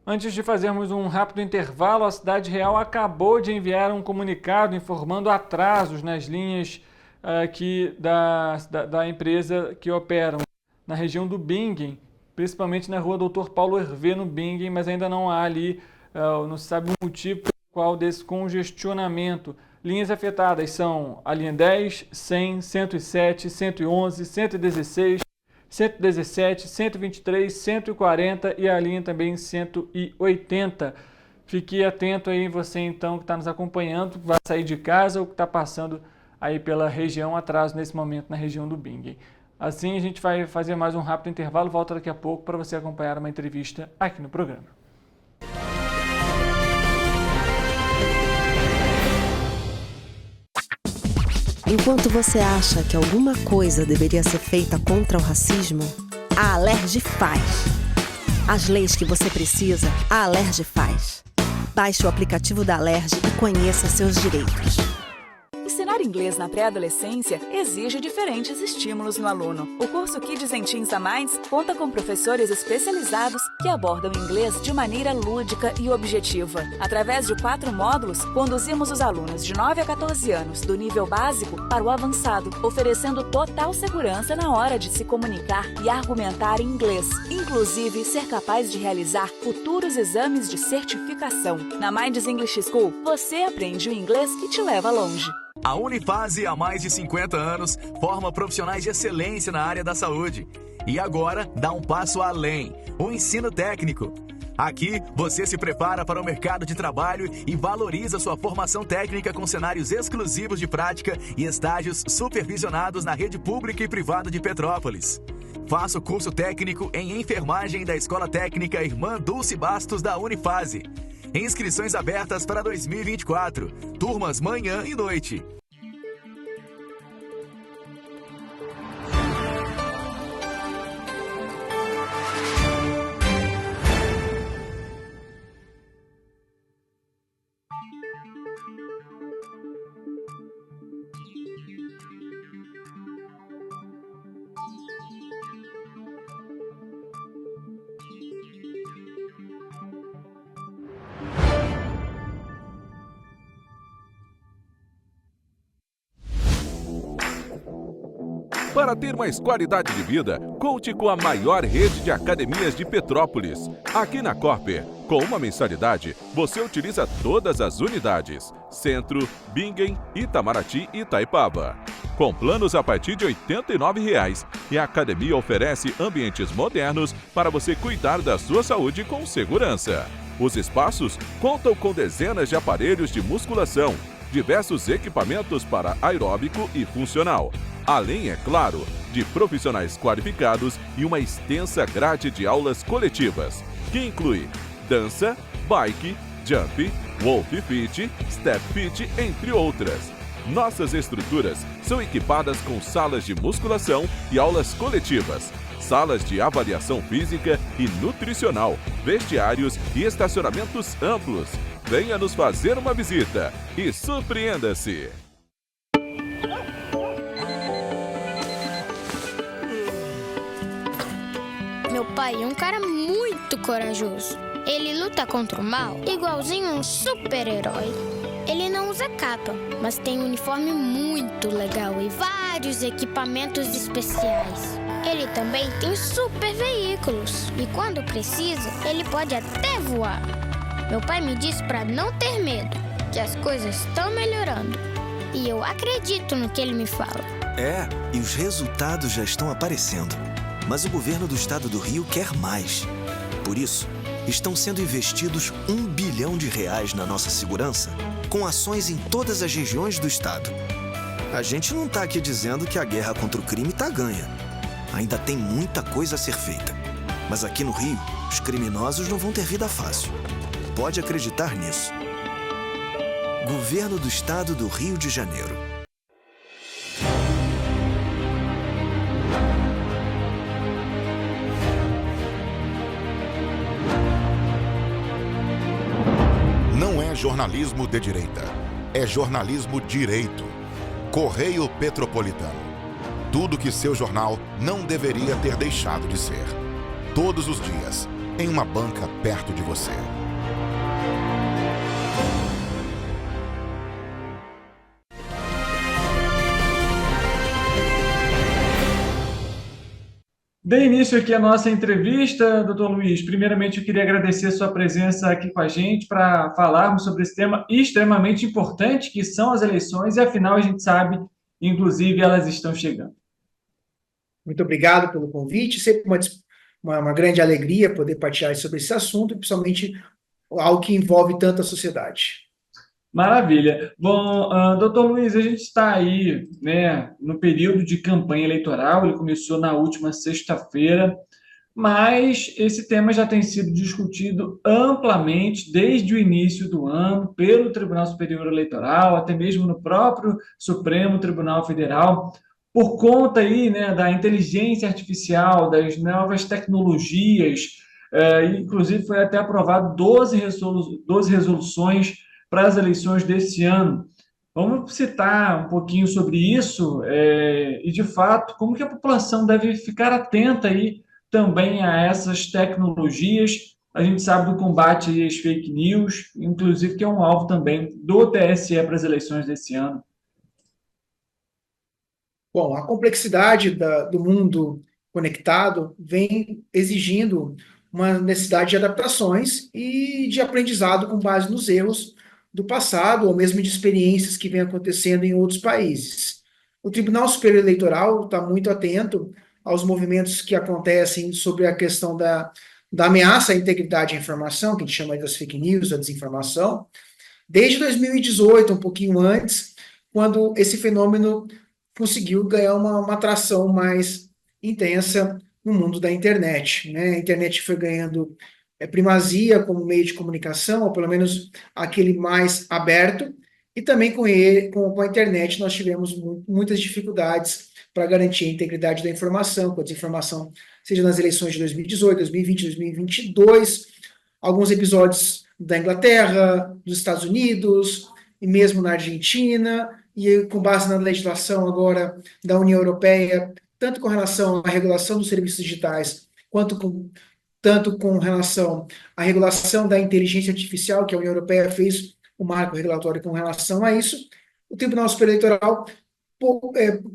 Antes de fazermos um rápido intervalo, a Cidade Real acabou de enviar um comunicado informando atrasos nas linhas da empresa que operam na região do Bingen, principalmente na rua Dr. Paulo Hervé, no Bingen, mas ainda não há ali, não se sabe o motivo qual desse congestionamento. Linhas afetadas são a linha 10, 100, 107, 111, 116, 117, 123, 140 e a linha também 180. Fique atento aí você então que está nos acompanhando, que vai sair de casa ou que está passando aí pela região, atraso nesse momento na região do Bingen. Assim a gente vai fazer mais um rápido intervalo, volta daqui a pouco para você acompanhar uma entrevista aqui no programa. Enquanto você acha que alguma coisa deveria ser feita contra o racismo, a Alerj faz. As leis que você precisa, a Alerj faz. Baixe o aplicativo da Alerj e conheça seus direitos. Ensinar inglês na pré-adolescência exige diferentes estímulos no aluno. O curso Kids and Teens a Mais conta com professores especializados que abordam inglês de maneira lúdica e objetiva. Através de 4 módulos, conduzimos os alunos de 9 a 14 anos do nível básico para o avançado, oferecendo total segurança na hora de se comunicar e argumentar em inglês, inclusive ser capaz de realizar futuros exames de certificação. Na Minds English School, você aprende o inglês que te leva longe. A Unifase, há mais de 50 anos, forma profissionais de excelência na área da saúde. E agora, dá um passo além, o ensino técnico. Aqui, você se prepara para o mercado de trabalho e valoriza sua formação técnica com cenários exclusivos de prática e estágios supervisionados na rede pública e privada de Petrópolis. Faça o curso técnico em enfermagem da Escola Técnica Irmã Dulce Bastos da Unifase. Inscrições abertas para 2024. Turmas manhã e noite. Para ter mais qualidade de vida, conte com a maior rede de academias de Petrópolis. Aqui na Corper, com uma mensalidade, você utiliza todas as unidades: Centro, Bingen, Itamaraty e Itaipava. Com planos a partir de R$ 89,00, e a academia oferece ambientes modernos para você cuidar da sua saúde com segurança. Os espaços contam com dezenas de aparelhos de musculação, diversos equipamentos para aeróbico e funcional, além, é claro, de profissionais qualificados e uma extensa grade de aulas coletivas, que inclui dança, bike, jump, wolf fit, step fit, entre outras. Nossas estruturas são equipadas com salas de musculação e aulas coletivas, salas de avaliação física e nutricional, vestiários e estacionamentos amplos. Venha nos fazer uma visita e surpreenda-se! Meu pai é um cara muito corajoso. Ele luta contra o mal igualzinho um super-herói. Ele não usa capa, mas tem um uniforme muito legal e vários equipamentos especiais. Ele também tem super veículos e quando precisa, ele pode até voar. Meu pai me disse para não ter medo, que as coisas estão melhorando. E eu acredito no que ele me fala. É, e os resultados já estão aparecendo. Mas o governo do estado do Rio quer mais. Por isso, estão sendo investidos R$ 1 bilhão na nossa segurança, com ações em todas as regiões do estado. A gente não está aqui dizendo que a guerra contra o crime está ganha. Ainda tem muita coisa a ser feita. Mas aqui no Rio, os criminosos não vão ter vida fácil. Pode acreditar nisso. Governo do Estado do Rio de Janeiro. Não é jornalismo de direita, é jornalismo direito. Correio Petropolitano. Tudo que seu jornal não deveria ter deixado de ser. Todos os dias, em uma banca perto de você. Dê início aqui à nossa entrevista, doutor Luiz. Primeiramente, eu queria agradecer a sua presença aqui com a gente para falarmos sobre esse tema extremamente importante, que são as eleições, e afinal a gente sabe, inclusive, elas estão chegando. Muito obrigado pelo convite, sempre uma grande alegria poder partilhar sobre esse assunto, principalmente algo que envolve tanta sociedade. Maravilha. Bom, doutor Luiz, a gente está aí, né, no período de campanha eleitoral, ele começou na última sexta-feira, mas esse tema já tem sido discutido amplamente desde o início do ano pelo Tribunal Superior Eleitoral, até mesmo no próprio Supremo Tribunal Federal, por conta aí, né, da inteligência artificial, das novas tecnologias, inclusive foi até aprovado 12 resoluções para as eleições desse ano. Vamos citar um pouquinho sobre isso e, de fato, como que a população deve ficar atenta aí também a essas tecnologias. A gente sabe do combate às fake news, inclusive que é um alvo também do TSE para as eleições desse ano. Bom, a complexidade do mundo conectado vem exigindo uma necessidade de adaptações e de aprendizado com base nos erros do passado, ou mesmo de experiências que vêm acontecendo em outros países. O Tribunal Superior Eleitoral está muito atento aos movimentos que acontecem sobre a questão da ameaça à integridade da informação, que a gente chama das fake news, da desinformação, desde 2018, um pouquinho antes, quando esse fenômeno conseguiu ganhar uma atração mais intensa no mundo da internet, né? A internet foi ganhando primazia como meio de comunicação, ou pelo menos aquele mais aberto, e também com a internet nós tivemos muitas dificuldades para garantir a integridade da informação, com a desinformação, seja nas eleições de 2018, 2020, 2022, alguns episódios da Inglaterra, dos Estados Unidos, e mesmo na Argentina, e com base na legislação agora da União Europeia, tanto com relação à regulação dos serviços digitais, tanto com relação à regulação da inteligência artificial, que a União Europeia fez o marco regulatório com relação a isso, o Tribunal Superior Eleitoral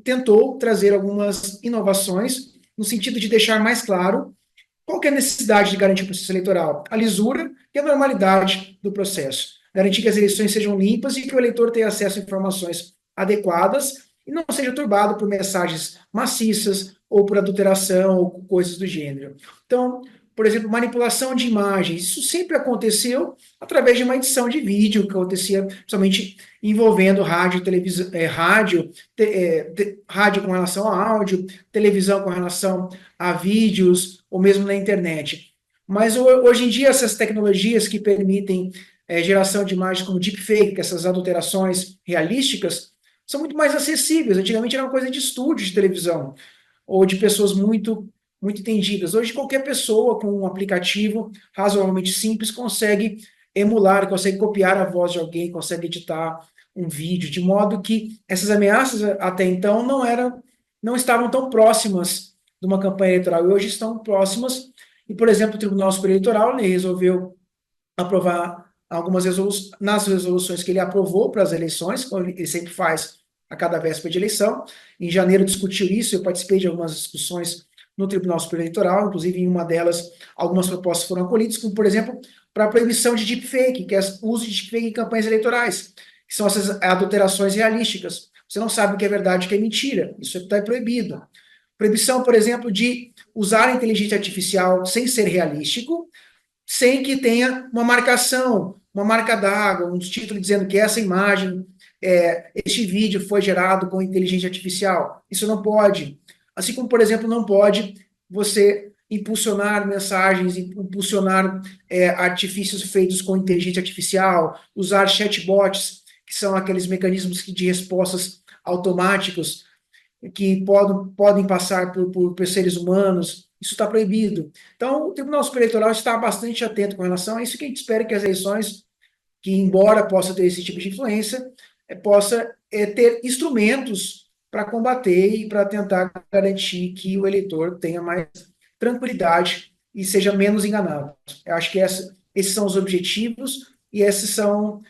tentou trazer algumas inovações no sentido de deixar mais claro qual que é a necessidade de garantir o processo eleitoral, a lisura e a normalidade do processo, garantir que as eleições sejam limpas e que o eleitor tenha acesso a informações adequadas e não seja turbado por mensagens maciças ou por adulteração ou coisas do gênero. Então, por exemplo, manipulação de imagens, isso sempre aconteceu através de uma edição de vídeo, que acontecia principalmente envolvendo rádio, televisão, rádio com relação a áudio, televisão com relação a vídeos, ou mesmo na internet. Mas hoje em dia, essas tecnologias que permitem geração de imagens como deepfake, essas adulterações realísticas, são muito mais acessíveis. Antigamente era uma coisa de estúdio de televisão, ou de pessoas muito entendidas. Hoje, qualquer pessoa com um aplicativo razoavelmente simples consegue emular, consegue copiar a voz de alguém, consegue editar um vídeo, de modo que essas ameaças até então não estavam tão próximas de uma campanha eleitoral, e hoje estão próximas, e, por exemplo, o Tribunal Superior Eleitoral resolveu aprovar algumas nas resoluções que ele aprovou para as eleições, como ele sempre faz a cada véspera de eleição. Em janeiro discutiu isso, eu participei de algumas discussões no Tribunal Superior Eleitoral, inclusive em uma delas algumas propostas foram acolhidas, como, por exemplo, para a proibição de deepfake, que é o uso de deepfake em campanhas eleitorais, que são essas adulterações realísticas. Você não sabe o que é verdade e o que é mentira, isso está proibido. Proibição, por exemplo, de usar a inteligência artificial sem ser realístico, sem que tenha uma marcação, uma marca d'água, um título dizendo que essa imagem, este vídeo foi gerado com inteligência artificial. Isso não pode. Assim como, por exemplo, não pode você impulsionar mensagens, impulsionar artifícios feitos com inteligência artificial, usar chatbots, que são aqueles mecanismos de respostas automáticos que podem passar por seres humanos. Isso está proibido. Então, o Tribunal Superior Eleitoral está bastante atento com relação a isso, que a gente espera que as eleições, que embora possa ter esse tipo de influência, possa ter instrumentos para combater e para tentar garantir que o eleitor tenha mais tranquilidade e seja menos enganado. Eu acho que esses são os objetivos e esses são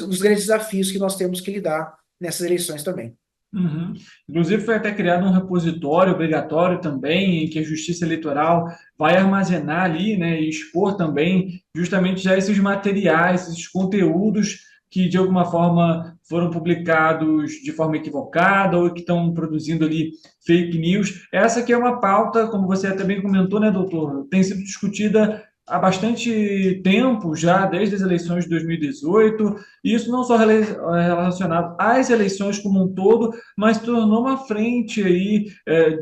os grandes desafios que nós temos que lidar nessas eleições também. Uhum. Inclusive foi até criado um repositório obrigatório também, em que a Justiça Eleitoral vai armazenar ali, né, e expor também justamente já esses materiais, esses conteúdos que de alguma forma foram publicados de forma equivocada ou que estão produzindo ali fake news. Essa aqui é uma pauta, como você até bem comentou, né, doutor? Tem sido discutida há bastante tempo já, desde as eleições de 2018, e isso não só relacionado às eleições como um todo, mas tornou uma frente aí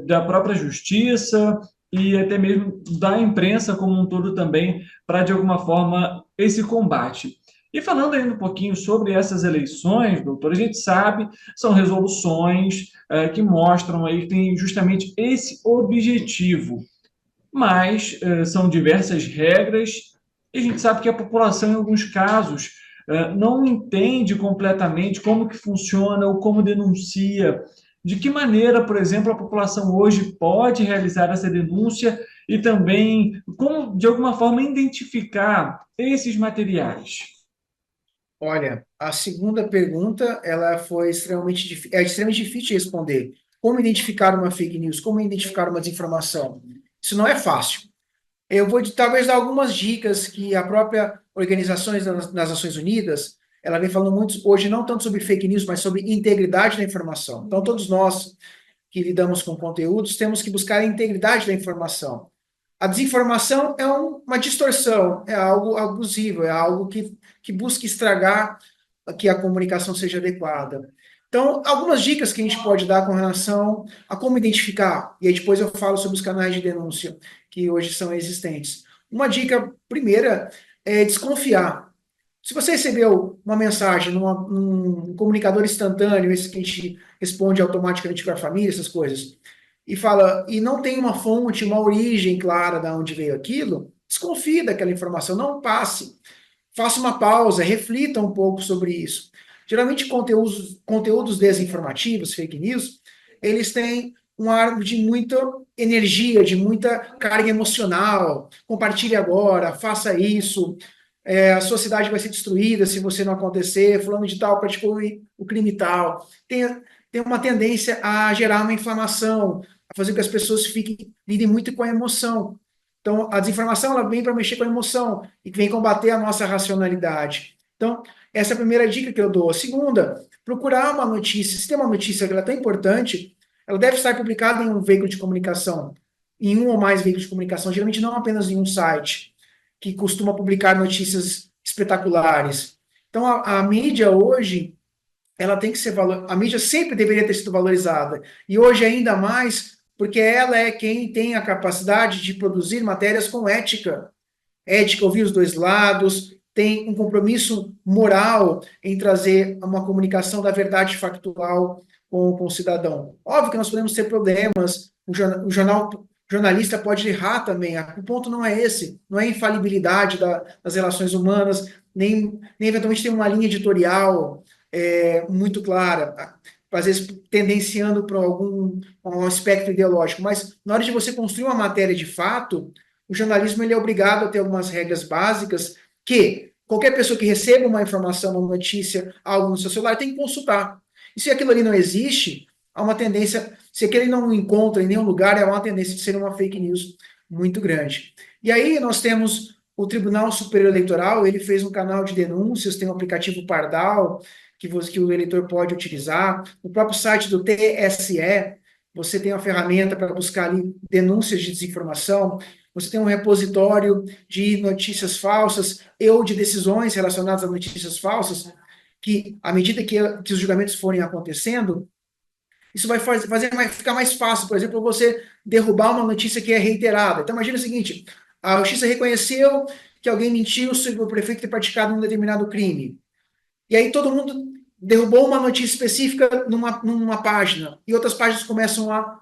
da própria justiça e até mesmo da imprensa como um todo também, para de alguma forma esse combate. E falando ainda um pouquinho sobre essas eleições, doutor, a gente sabe, são resoluções que mostram aí que tem justamente esse objetivo, mas são diversas regras e a gente sabe que a população, em alguns casos, não entende completamente como que funciona ou como denuncia. De que maneira, por exemplo, a população hoje pode realizar essa denúncia e também como, de alguma forma, identificar esses materiais? Olha, a segunda pergunta, ela foi extremamente difícil de responder. Como identificar uma fake news? Como identificar uma desinformação? Isso não é fácil. Eu vou talvez dar algumas dicas que a própria Organização das Nações Unidas, ela vem falando muito hoje, não tanto sobre fake news, mas sobre integridade da informação. Então, todos nós que lidamos com conteúdos, temos que buscar a integridade da informação. A desinformação é uma distorção, é algo abusivo, é algo que busca estragar que a comunicação seja adequada. Então, algumas dicas que a gente pode dar com relação a como identificar, e aí depois eu falo sobre os canais de denúncia que hoje são existentes. Uma dica primeira é desconfiar. Se você recebeu uma mensagem num comunicador instantâneo, esse que a gente responde automaticamente para a família, essas coisas, e não tem uma fonte, uma origem clara de onde veio aquilo, desconfie daquela informação, não passe. Faça uma pausa, reflita um pouco sobre isso. Geralmente, conteúdos desinformativos, fake news, eles têm um ar de muita energia, de muita carga emocional. Compartilhe agora, faça isso. A sociedade vai ser destruída se você não acontecer. Fulano de tal praticou o crime tal. Tem uma tendência a gerar uma inflamação, a fazer com que as pessoas lidem muito com a emoção. Então, a desinformação ela vem para mexer com a emoção e vem combater a nossa racionalidade. Então, essa é a primeira dica que eu dou. A segunda, procurar uma notícia. Se tem uma notícia que ela é tão importante, ela deve estar publicada em um veículo de comunicação, em um ou mais veículos de comunicação, geralmente não apenas em um site, que costuma publicar notícias espetaculares. Então, a mídia hoje, ela tem que ser a mídia sempre deveria ter sido valorizada. E hoje ainda mais, porque ela é quem tem a capacidade de produzir matérias com ética. Ética, ouvir os dois lados, tem um compromisso moral em trazer uma comunicação da verdade factual com o cidadão. Óbvio que nós podemos ter problemas, o jornalista pode errar também, o ponto não é esse, não é a infalibilidade das relações humanas, nem eventualmente tem uma linha editorial muito clara, às vezes tendenciando para um aspecto ideológico, mas na hora de você construir uma matéria de fato, o jornalismo ele é obrigado a ter algumas regras básicas que qualquer pessoa que receba uma informação, uma notícia, algo no seu celular, tem que consultar. E se aquilo ali não existe, há uma tendência, se aquele não encontra em nenhum lugar, há uma tendência de ser uma fake news muito grande. E aí nós temos o Tribunal Superior Eleitoral, ele fez um canal de denúncias, tem um aplicativo Pardal, que o eleitor pode utilizar. No próprio site do TSE, você tem uma ferramenta para buscar ali denúncias de desinformação, você tem um repositório de notícias falsas ou de decisões relacionadas a notícias falsas, que, à medida que os julgamentos forem acontecendo, isso vai ficar mais fácil, por exemplo, você derrubar uma notícia que é reiterada. Então, imagina o seguinte, a justiça reconheceu que alguém mentiu sobre o prefeito ter praticado um determinado crime. E aí todo mundo derrubou uma notícia específica numa página, e outras páginas começam a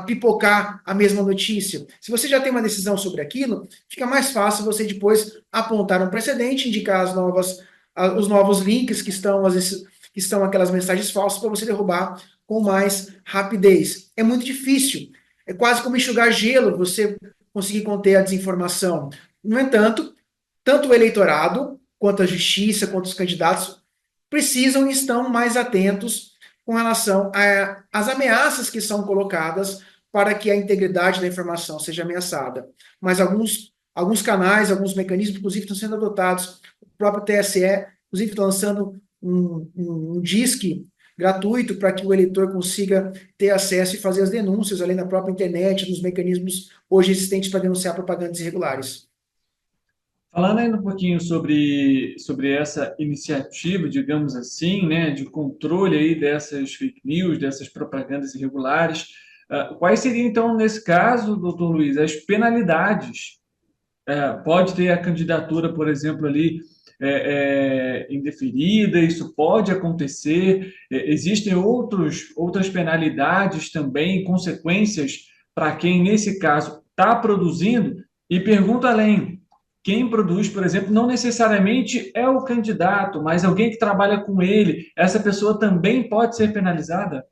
pipocar a mesma notícia. Se você já tem uma decisão sobre aquilo, fica mais fácil você depois apontar um precedente, indicar os novos links que estão aquelas mensagens falsas para você derrubar com mais rapidez. É muito difícil. É quase como enxugar gelo você conseguir conter a desinformação. No entanto, tanto o eleitorado, quanto a justiça, quanto os candidatos, precisam e estão mais atentos com relação às ameaças que são colocadas para que a integridade da informação seja ameaçada. Mas alguns canais, alguns mecanismos, inclusive, estão sendo adotados. O próprio TSE, inclusive, está lançando um disque gratuito para que o eleitor consiga ter acesso e fazer as denúncias, além da própria internet, dos mecanismos hoje existentes para denunciar propagandas irregulares. Falando ainda um pouquinho sobre essa iniciativa, digamos assim, né, de controle aí dessas fake news, dessas propagandas irregulares, quais seriam, então, nesse caso, doutor Luiz, as penalidades? Pode ter a candidatura, por exemplo, ali indeferida, isso pode acontecer, existem outras penalidades também, consequências para quem, nesse caso, está produzindo, e pergunto além, quem produz, por exemplo, não necessariamente é o candidato, mas alguém que trabalha com ele, essa pessoa também pode ser penalizada?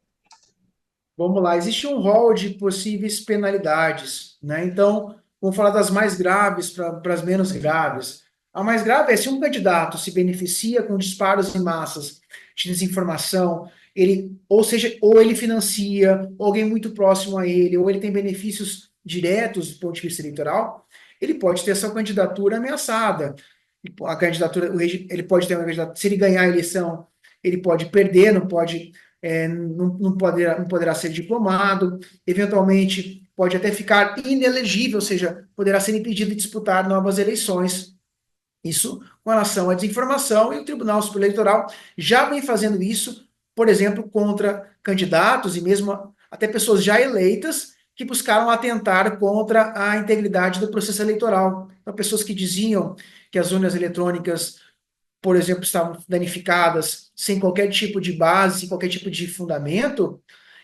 Vamos lá, existe um rol de possíveis penalidades, né? Então, vamos falar das mais graves para as menos graves. A mais grave é se um candidato se beneficia com disparos em massas de desinformação, ou ele financia, ou alguém muito próximo a ele, ou ele tem benefícios diretos do ponto de vista eleitoral, ele pode ter sua candidatura ameaçada. Ele pode ter uma candidatura, se ele ganhar a eleição, ele pode perder, não poderá ser diplomado, eventualmente pode até ficar inelegível, ou seja, poderá ser impedido de disputar novas eleições. Isso com relação à desinformação, e o Tribunal Superior Eleitoral já vem fazendo isso por exemplo, contra candidatos e mesmo até pessoas já eleitas que buscaram atentar contra a integridade do processo eleitoral. Então, pessoas que diziam que as urnas eletrônicas, por exemplo, estavam danificadas sem qualquer tipo de base, sem qualquer tipo de fundamento,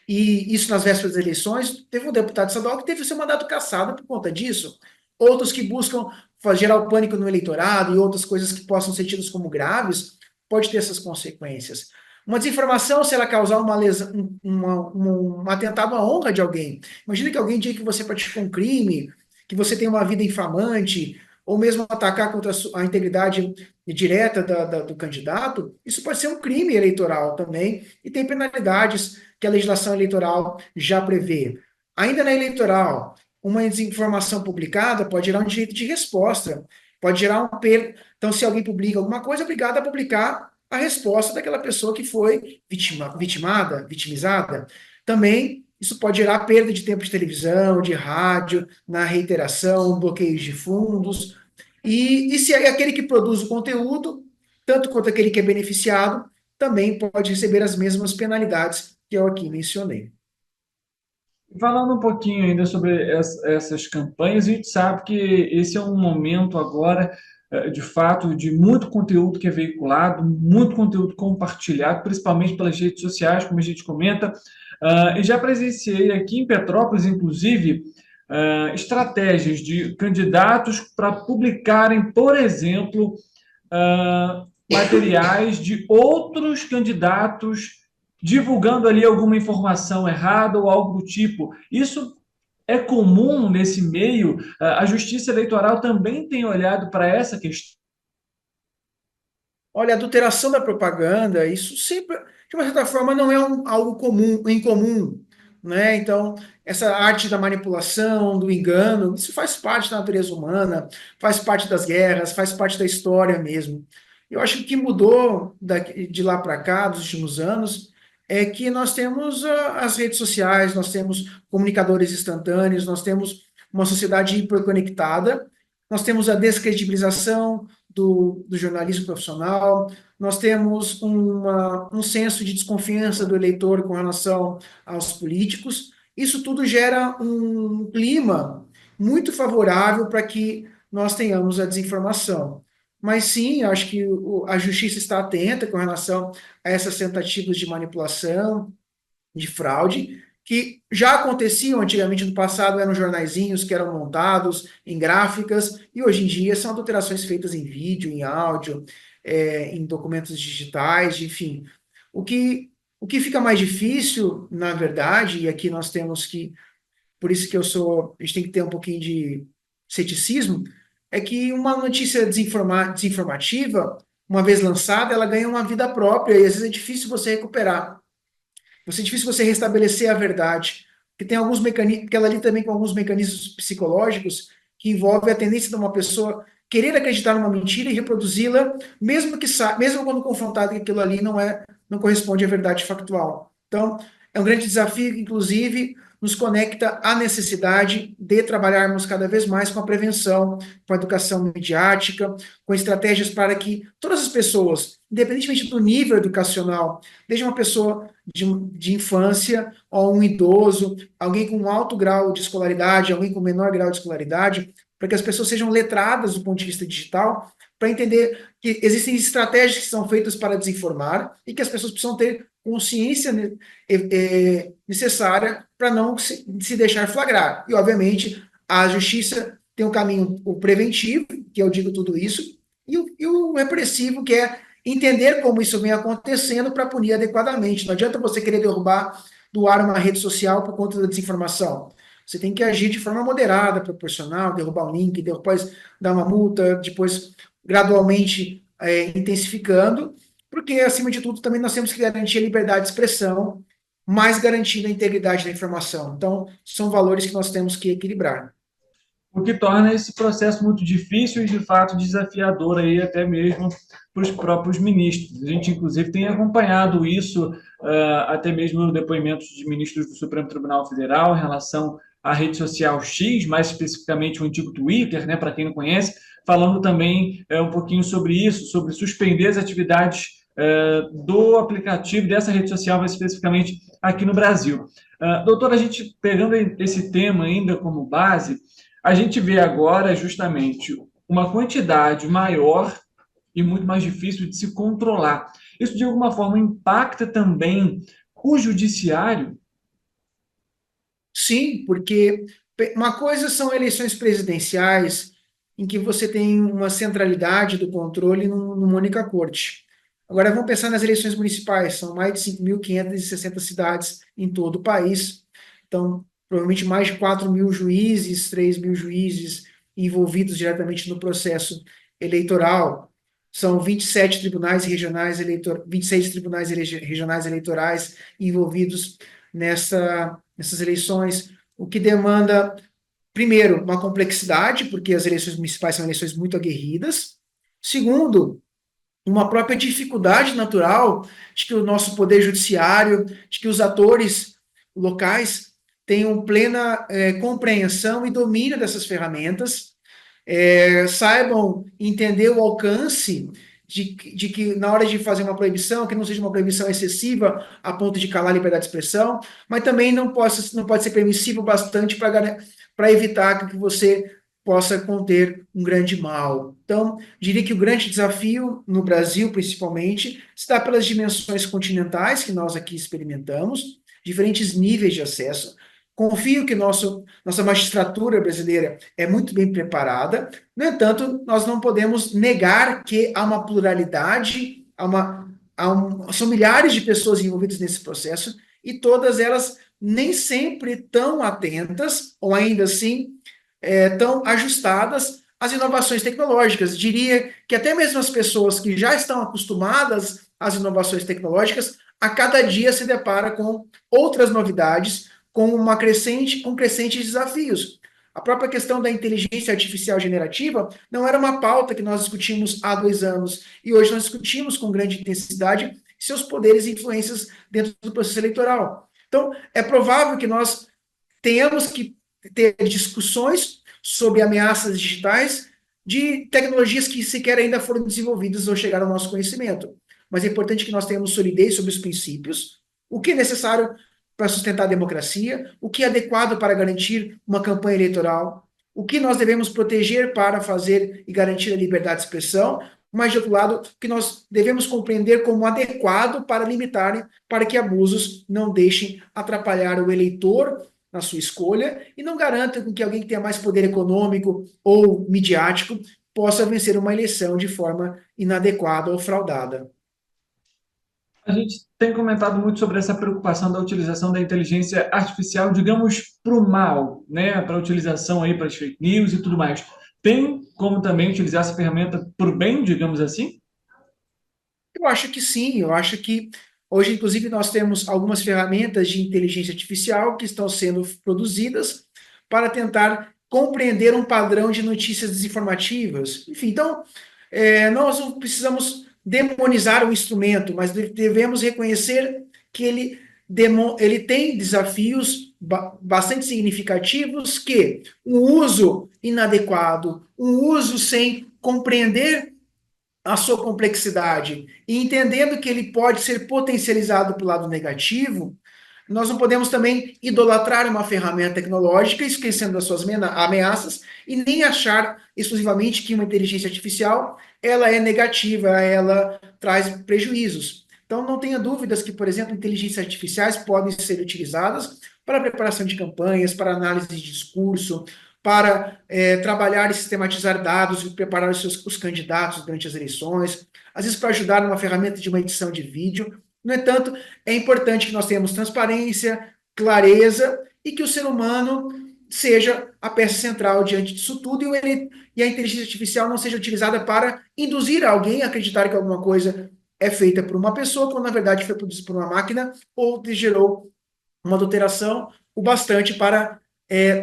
e isso nas vésperas das eleições. Teve um deputado estadual que teve seu mandato cassado por conta disso. Outros que buscam gerar o pânico no eleitorado e outras coisas que possam ser tidas como graves, pode ter essas consequências. Uma desinformação, se ela causar um atentado à honra de alguém. Imagina que alguém diga que você praticou um crime, que você tem uma vida infamante, ou mesmo atacar contra a integridade direta do candidato. Isso pode ser um crime eleitoral também, e tem penalidades que a legislação eleitoral já prevê. Ainda na eleitoral, uma desinformação publicada pode gerar um direito de resposta, pode gerar um perda. Então, se alguém publica alguma coisa, é obrigado a publicar a resposta daquela pessoa que foi vitimizada. Também, isso pode gerar perda de tempo de televisão, de rádio, na reiteração, bloqueios de fundos. E se é aquele que produz o conteúdo, tanto quanto aquele que é beneficiado, também pode receber as mesmas penalidades que eu aqui mencionei. Falando um pouquinho ainda sobre essas campanhas, a gente sabe que esse é um momento agora, de fato, de muito conteúdo que é veiculado, muito conteúdo compartilhado, principalmente pelas redes sociais, como a gente comenta. E já presenciei aqui em Petrópolis, inclusive, estratégias de candidatos para publicarem, por exemplo, materiais de outros candidatos divulgando ali alguma informação errada ou algo do tipo. Isso é comum nesse meio? A Justiça Eleitoral também tem olhado para essa questão? Olha, a adulteração da propaganda, isso sempre, de uma certa forma, não é algo incomum, né? Então, essa arte da manipulação, do engano, isso faz parte da natureza humana, faz parte das guerras, faz parte da história mesmo. Eu acho que o que mudou de lá para cá, dos últimos anos, é que nós temos as redes sociais, nós temos comunicadores instantâneos, nós temos uma sociedade hiperconectada, nós temos a descredibilização do jornalismo profissional, nós temos um senso de desconfiança do eleitor com relação aos políticos. Isso tudo gera um clima muito favorável para que nós tenhamos a desinformação. Mas sim, acho que a justiça está atenta com relação a essas tentativas de manipulação, de fraude, que já aconteciam antigamente no passado, eram jornaizinhos que eram montados em gráficas, e hoje em dia são adulterações feitas em vídeo, em áudio, em documentos digitais, enfim. O que fica mais difícil, na verdade, e aqui nós temos que, por isso que a gente tem que ter um pouquinho de ceticismo, é que uma notícia desinformativa, uma vez lançada, ela ganha uma vida própria, e às vezes é difícil você recuperar. É difícil você restabelecer a verdade, porque tem alguns mecanismos, porque ela ali também com alguns mecanismos psicológicos que envolvem a tendência de uma pessoa querer acreditar numa mentira e reproduzi-la, mesmo quando confrontada que aquilo ali não corresponde à verdade factual. Então, é um grande desafio que, inclusive, nos conecta à necessidade de trabalharmos cada vez mais com a prevenção, com a educação midiática, com estratégias para que todas as pessoas, independentemente do nível educacional, desde uma pessoa de infância ou um idoso, alguém com alto grau de escolaridade, alguém com menor grau de escolaridade, para que as pessoas sejam letradas do ponto de vista digital, para entender que existem estratégias que são feitas para desinformar e que as pessoas precisam ter consciência necessária para não se deixar flagrar. E, obviamente, a justiça tem um caminho preventivo, que eu digo tudo isso, e o repressivo, que é entender como isso vem acontecendo para punir adequadamente. Não adianta você querer derrubar do ar uma rede social por conta da desinformação. Você tem que agir de forma moderada, proporcional, derrubar um link, depois dar uma multa, depois gradualmente intensificando, porque, acima de tudo, também nós temos que garantir a liberdade de expressão, mas garantindo a integridade da informação. Então, são valores que nós temos que equilibrar. O que torna esse processo muito difícil e, de fato, desafiador aí até mesmo para os próprios ministros. A gente, inclusive, tem acompanhado isso, até mesmo no depoimento de ministros do Supremo Tribunal Federal em relação à rede social X, mais especificamente o antigo Twitter, né, para quem não conhece, falando também um pouquinho sobre isso, sobre suspender as atividades do aplicativo, dessa rede social, mais especificamente aqui no Brasil. Doutor, a gente pegando esse tema ainda como base, a gente vê agora justamente uma quantidade maior e muito mais difícil de se controlar. Isso, de alguma forma, impacta também o judiciário? Sim, porque uma coisa são eleições presidenciais, em que você tem uma centralidade do controle numa única corte. Agora, vamos pensar nas eleições municipais, são mais de 5.560 cidades em todo o país, então, provavelmente mais de 4.000 juízes, 3.000 juízes envolvidos diretamente no processo eleitoral. São 27 tribunais regionais 26 tribunais regionais eleitorais envolvidos nessas eleições, o que demanda, primeiro, uma complexidade, porque as eleições municipais são eleições muito aguerridas. Segundo, uma própria dificuldade natural de que o nosso poder judiciário, de que os atores locais tenham plena compreensão e domínio dessas ferramentas, saibam entender o alcance de que na hora de fazer uma proibição, que não seja uma proibição excessiva a ponto de calar a liberdade de expressão, mas também não pode ser permissivo bastante para evitar que você possa conter um grande mal. Então, diria que o grande desafio no Brasil, principalmente, está pelas dimensões continentais que nós aqui experimentamos, diferentes níveis de acesso. Confio que nossa magistratura brasileira é muito bem preparada. No entanto, nós não podemos negar que há uma pluralidade, são milhares de pessoas envolvidas nesse processo, e todas elas nem sempre tão atentas, ou ainda assim, tão ajustadas às inovações tecnológicas. Diria que até mesmo as pessoas que já estão acostumadas às inovações tecnológicas, a cada dia se depara com outras novidades, com crescentes desafios. A própria questão da inteligência artificial generativa não era uma pauta que nós discutimos há 2 anos, e hoje nós discutimos com grande intensidade seus poderes e influências dentro do processo eleitoral. Então, é provável que nós tenhamos que ter discussões sobre ameaças digitais de tecnologias que sequer ainda foram desenvolvidas ou chegaram ao nosso conhecimento. Mas é importante que nós tenhamos solidez sobre os princípios, o que é necessário para sustentar a democracia, o que é adequado para garantir uma campanha eleitoral, o que nós devemos proteger para fazer e garantir a liberdade de expressão, mas, de outro lado, o que nós devemos compreender como adequado para limitar, para que abusos não deixem atrapalhar o eleitor na sua escolha e não garantam que alguém que tenha mais poder econômico ou midiático possa vencer uma eleição de forma inadequada ou fraudada. A gente tem comentado muito sobre essa preocupação da utilização da inteligência artificial, digamos, para o mal, né? Para a utilização aí para as fake news e tudo mais. Tem como também utilizar essa ferramenta para o bem, digamos assim? Eu acho que sim, eu acho que hoje, inclusive, nós temos algumas ferramentas de inteligência artificial que estão sendo produzidas para tentar compreender um padrão de notícias desinformativas. Enfim, então, nós não precisamos demonizar o instrumento, mas devemos reconhecer que ele tem desafios bastante significativos, que um uso inadequado, um uso sem compreender a sua complexidade e entendendo que ele pode ser potencializado para o lado negativo, nós não podemos também idolatrar uma ferramenta tecnológica, esquecendo das suas ameaças, e nem achar exclusivamente que uma inteligência artificial ela é negativa, ela traz prejuízos. Então, não tenha dúvidas que, por exemplo, inteligências artificiais podem ser utilizadas para a preparação de campanhas, para análise de discurso, para trabalhar e sistematizar dados e preparar os candidatos durante as eleições, às vezes para ajudar numa ferramenta de uma edição de vídeo. No entanto, é importante que nós tenhamos transparência, clareza e que o ser humano seja a peça central diante disso tudo e a inteligência artificial não seja utilizada para induzir alguém a acreditar que alguma coisa é feita por uma pessoa, quando na verdade foi produzida por uma máquina ou gerou uma adulteração o bastante para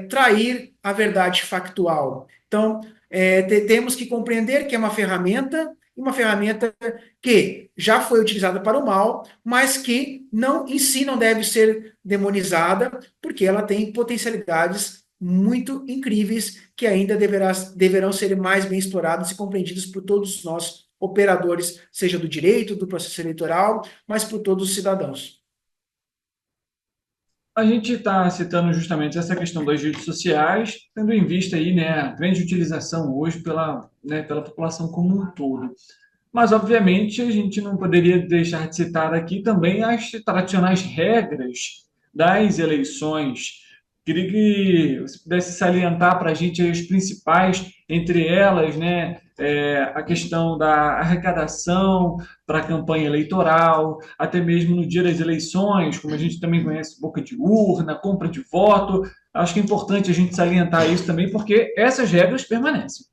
trair a verdade factual. Então, temos que compreender que é uma ferramenta que já foi utilizada para o mal, mas que em si não deve ser demonizada, porque ela tem potencialidades muito incríveis que ainda deverão ser mais bem explorados e compreendidos por todos nós, operadores, seja do direito, do processo eleitoral, mas por todos os cidadãos. A gente está citando justamente essa questão das redes sociais, tendo em vista aí, né, a grande utilização hoje pela população como um todo. Mas, obviamente, a gente não poderia deixar de citar aqui também as tradicionais regras das eleições. Queria que você pudesse salientar para a gente as principais, entre elas, né, a questão da arrecadação para a campanha eleitoral, até mesmo no dia das eleições, como a gente também conhece, boca de urna, compra de voto. Acho que é importante a gente salientar isso também, porque essas regras permanecem.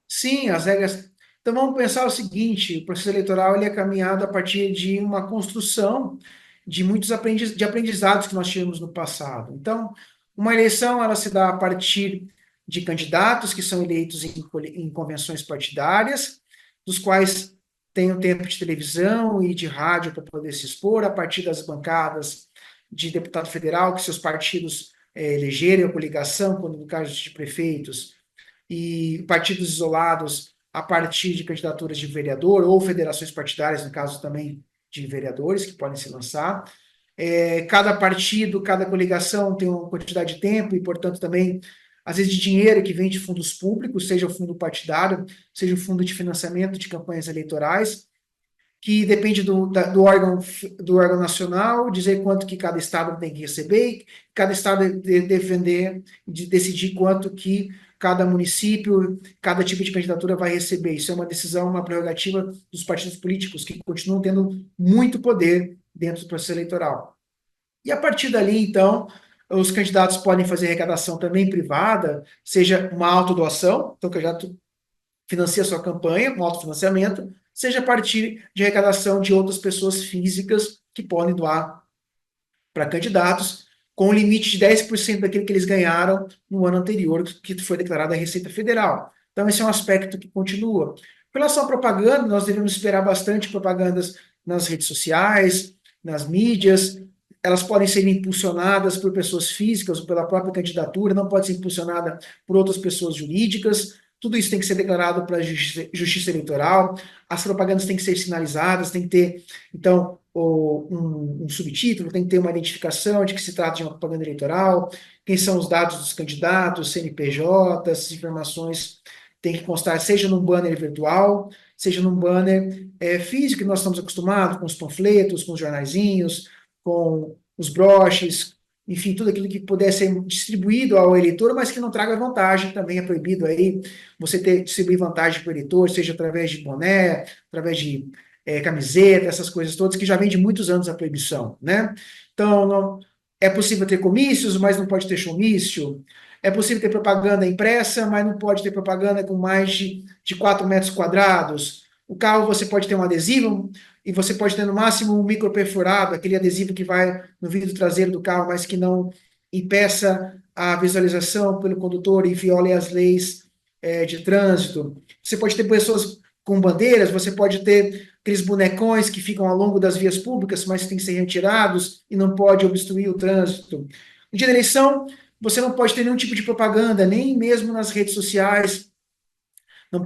Sim, as regras. Então vamos pensar o seguinte: o processo eleitoral ele é caminhado a partir de uma construção de muitos aprendizados que nós tivemos no passado. Então, uma eleição ela se dá a partir de candidatos que são eleitos em convenções partidárias, dos quais tem um tempo de televisão e de rádio para poder se expor, a partir das bancadas de deputado federal que seus partidos elegerem a coligação, quando no caso de prefeitos, e partidos isolados a partir de candidaturas de vereador ou federações partidárias, no caso também de vereadores que podem se lançar. Cada partido, cada coligação tem uma quantidade de tempo e, portanto, também, às vezes, de dinheiro que vem de fundos públicos, seja o fundo partidário, seja o fundo de financiamento de campanhas eleitorais, que depende do órgão nacional, dizer quanto que cada estado tem que receber, cada estado decidir quanto que cada município, cada tipo de candidatura vai receber. Isso é uma decisão, uma prerrogativa dos partidos políticos, que continuam tendo muito poder dentro do processo eleitoral. E a partir dali, então, os candidatos podem fazer arrecadação também privada, seja uma autodoação, então o candidato financia a sua campanha, um autofinanciamento, seja a partir de arrecadação de outras pessoas físicas que podem doar para candidatos, com um limite de 10% daquilo que eles ganharam no ano anterior, que foi declarado a Receita Federal. Então, esse é um aspecto que continua. Com relação à propaganda, nós devemos esperar bastante propagandas nas redes sociais, nas mídias. Elas podem ser impulsionadas por pessoas físicas ou pela própria candidatura, não pode ser impulsionada por outras pessoas jurídicas. Tudo isso tem que ser declarado para a Justiça Eleitoral. As propagandas têm que ser sinalizadas, tem que ter, então, um subtítulo, tem que ter uma identificação de que se trata de uma propaganda eleitoral, quem são os dados dos candidatos, CNPJ, essas informações têm que constar, seja num banner virtual, seja num banner físico, que nós estamos acostumados, com os panfletos, com os jornaizinhos, com os broches, enfim, tudo aquilo que puder ser distribuído ao eleitor, mas que não traga vantagem, também é proibido aí você distribuir vantagem para o eleitor, seja através de boné, através de camiseta, essas coisas todas, que já vem de muitos anos a proibição, né? Então, é possível ter comícios, mas não pode ter showmício. É possível ter propaganda impressa, mas não pode ter propaganda com mais de 4 metros quadrados. O carro você pode ter um adesivo e você pode ter no máximo um microperforado, aquele adesivo que vai no vidro traseiro do carro, mas que não impeça a visualização pelo condutor e viole as leis de trânsito. Você pode ter pessoas com bandeiras, você pode ter aqueles bonecões que ficam ao longo das vias públicas, mas têm que ser retirados e não pode obstruir o trânsito. No dia da eleição, você não pode ter nenhum tipo de propaganda, nem mesmo nas redes sociais.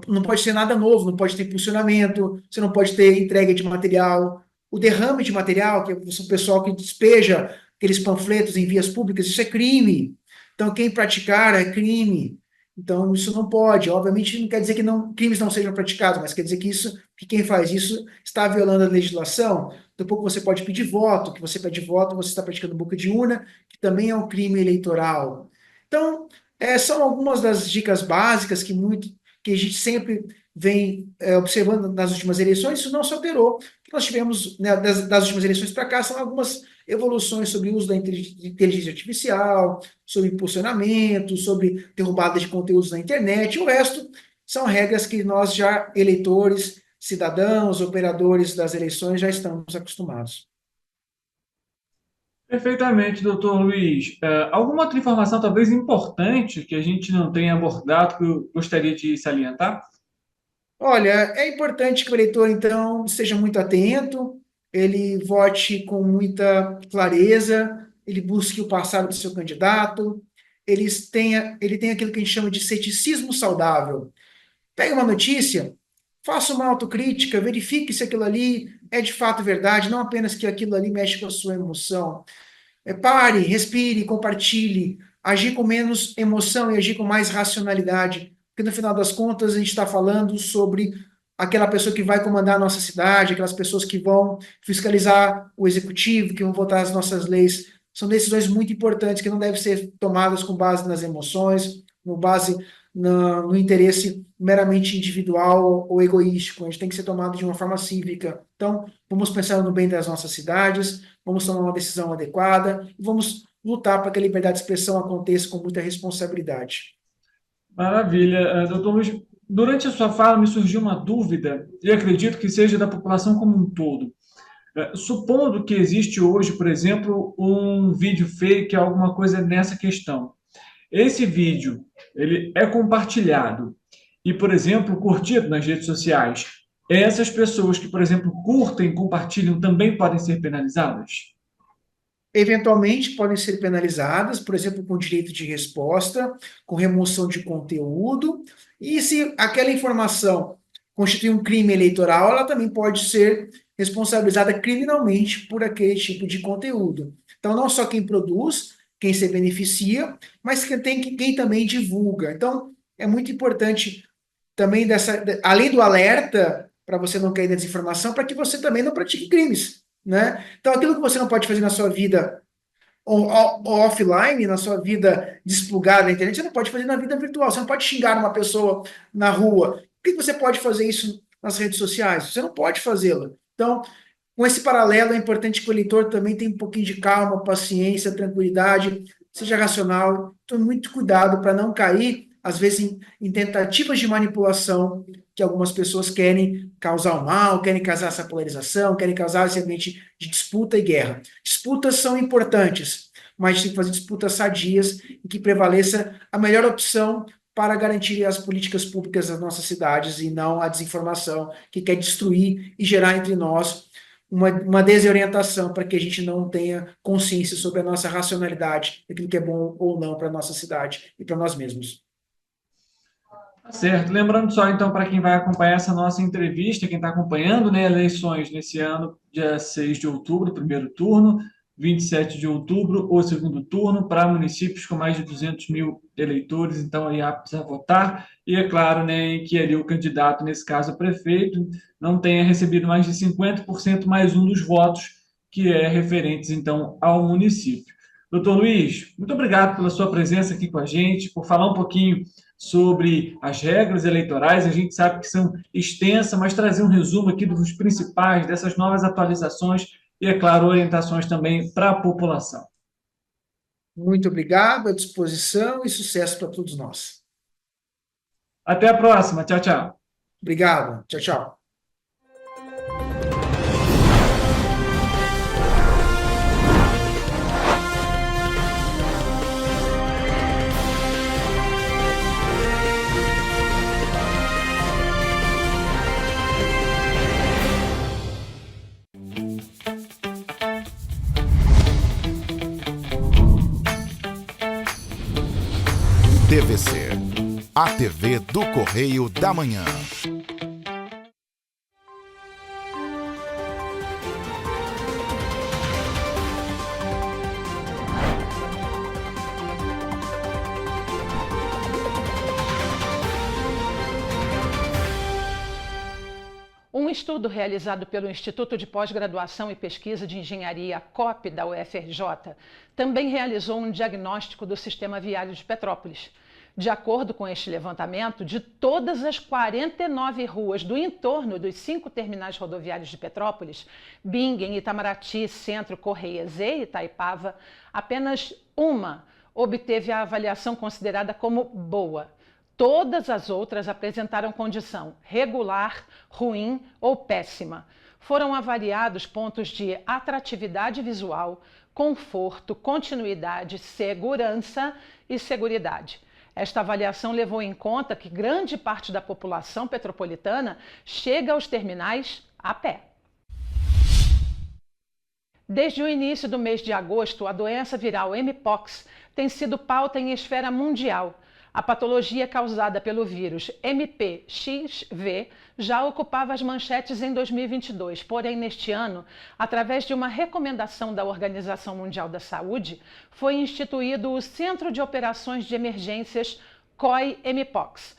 Não pode ter nada novo, não pode ter impulsionamento, você não pode ter entrega de material. O derrame de material, que é o pessoal que despeja aqueles panfletos em vias públicas, isso é crime. Então, quem praticar é crime. Então, isso não pode. Obviamente, não quer dizer que crimes não sejam praticados, mas quer dizer que quem faz isso está violando a legislação. Daqui a pouco você pode pedir voto, que você pede voto, você está praticando boca de urna, que também é um crime eleitoral. Então, são algumas das dicas básicas que a gente sempre vem observando nas últimas eleições. Isso não se alterou. O que nós tivemos, né, das últimas eleições para cá são algumas evoluções sobre o uso da inteligência artificial, sobre impulsionamento, sobre derrubada de conteúdos na internet. O resto são regras que nós já, eleitores, cidadãos, operadores das eleições, já estamos acostumados. Perfeitamente, doutor Luiz. Alguma outra informação talvez importante que a gente não tenha abordado que eu gostaria de salientar? Olha, é importante que o eleitor, então, esteja muito atento, ele vote com muita clareza, ele busque o passado do seu candidato, ele tem aquilo que a gente chama de ceticismo saudável. Pegue uma notícia, faça uma autocrítica, verifique se aquilo ali é de fato verdade, não apenas que aquilo ali mexe com a sua emoção. Pare, respire, compartilhe, agir com menos emoção e agir com mais racionalidade, porque no final das contas a gente está falando sobre aquela pessoa que vai comandar a nossa cidade, aquelas pessoas que vão fiscalizar o executivo, que vão votar as nossas leis. São decisões muito importantes que não devem ser tomadas com base nas emoções, com base no interesse meramente individual ou egoístico. A gente tem que ser tomado de uma forma cívica. Então, vamos pensar no bem das nossas cidades, vamos tomar uma decisão adequada e vamos lutar para que a liberdade de expressão aconteça com muita responsabilidade. Maravilha. Doutor Luiz, durante a sua fala me surgiu uma dúvida, e acredito que seja da população como um todo. Supondo que existe hoje, por exemplo, um vídeo fake, alguma coisa nessa questão. Esse vídeo, ele é compartilhado e, por exemplo, curtido nas redes sociais. Essas pessoas que, por exemplo, curtem, compartilham, também podem ser penalizadas? Eventualmente podem ser penalizadas, por exemplo, com direito de resposta, com remoção de conteúdo, e se aquela informação constitui um crime eleitoral, ela também pode ser responsabilizada criminalmente por aquele tipo de conteúdo. Então, não só quem produz, quem se beneficia, mas quem também divulga. Então, é muito importante também, além do alerta, para você não cair na desinformação, para que você também não pratique crimes, né? Então, aquilo que você não pode fazer na sua vida offline, na sua vida desplugada na internet, você não pode fazer na vida virtual. Você não pode xingar uma pessoa na rua. Por que você pode fazer isso nas redes sociais? Você não pode fazê-lo. Então, com esse paralelo, é importante que o eleitor também tenha um pouquinho de calma, paciência, tranquilidade, seja racional, tome muito cuidado para não cair, às vezes, em tentativas de manipulação que algumas pessoas querem causar o mal, querem causar essa polarização, querem causar esse ambiente de disputa e guerra. Disputas são importantes, mas tem que fazer disputas sadias e que prevaleça a melhor opção para garantir as políticas públicas das nossas cidades e não a desinformação que quer destruir e gerar entre nós uma desorientação para que a gente não tenha consciência sobre a nossa racionalidade, daquilo que é bom ou não para a nossa cidade e para nós mesmos. Certo. Lembrando só, então, para quem vai acompanhar essa nossa entrevista, quem está acompanhando, né, eleições nesse ano, dia 6 de outubro, primeiro turno, 27 de outubro, o segundo turno, para municípios com mais de 200 mil eleitores, então aí aptos a votar, e é claro, né, que ali o candidato, nesse caso o prefeito, não tenha recebido mais de 50% mais um dos votos, que é referentes, então, ao município. Doutor Luiz, muito obrigado pela sua presença aqui com a gente, por falar um pouquinho sobre as regras eleitorais. A gente sabe que são extensas, mas trazer um resumo aqui dos principais, dessas novas atualizações e, é claro, orientações também para a população. Muito obrigado, à disposição e sucesso para todos nós. Até a próxima. Tchau, tchau. Obrigado. Tchau, tchau. TVC, a TV do Correio da Manhã. Um estudo realizado pelo Instituto de Pós-Graduação e Pesquisa de Engenharia COP da UFRJ também realizou um diagnóstico do sistema viário de Petrópolis. De acordo com este levantamento, de todas as 49 ruas do entorno dos 5 terminais rodoviários de Petrópolis, Bingen, Itamaraty, Centro, Correias e Itaipava, apenas uma obteve a avaliação considerada como boa. Todas as outras apresentaram condição regular, ruim ou péssima. Foram avaliados pontos de atratividade visual, conforto, continuidade, segurança e seguridade. Esta avaliação levou em conta que grande parte da população petropolitana chega aos terminais a pé. Desde o início do mês de agosto, a doença viral Mpox tem sido pauta em esfera mundial. A patologia causada pelo vírus MPXV já ocupava as manchetes em 2022, porém, neste ano, através de uma recomendação da Organização Mundial da Saúde, foi instituído o Centro de Operações de Emergências COI-Mpox,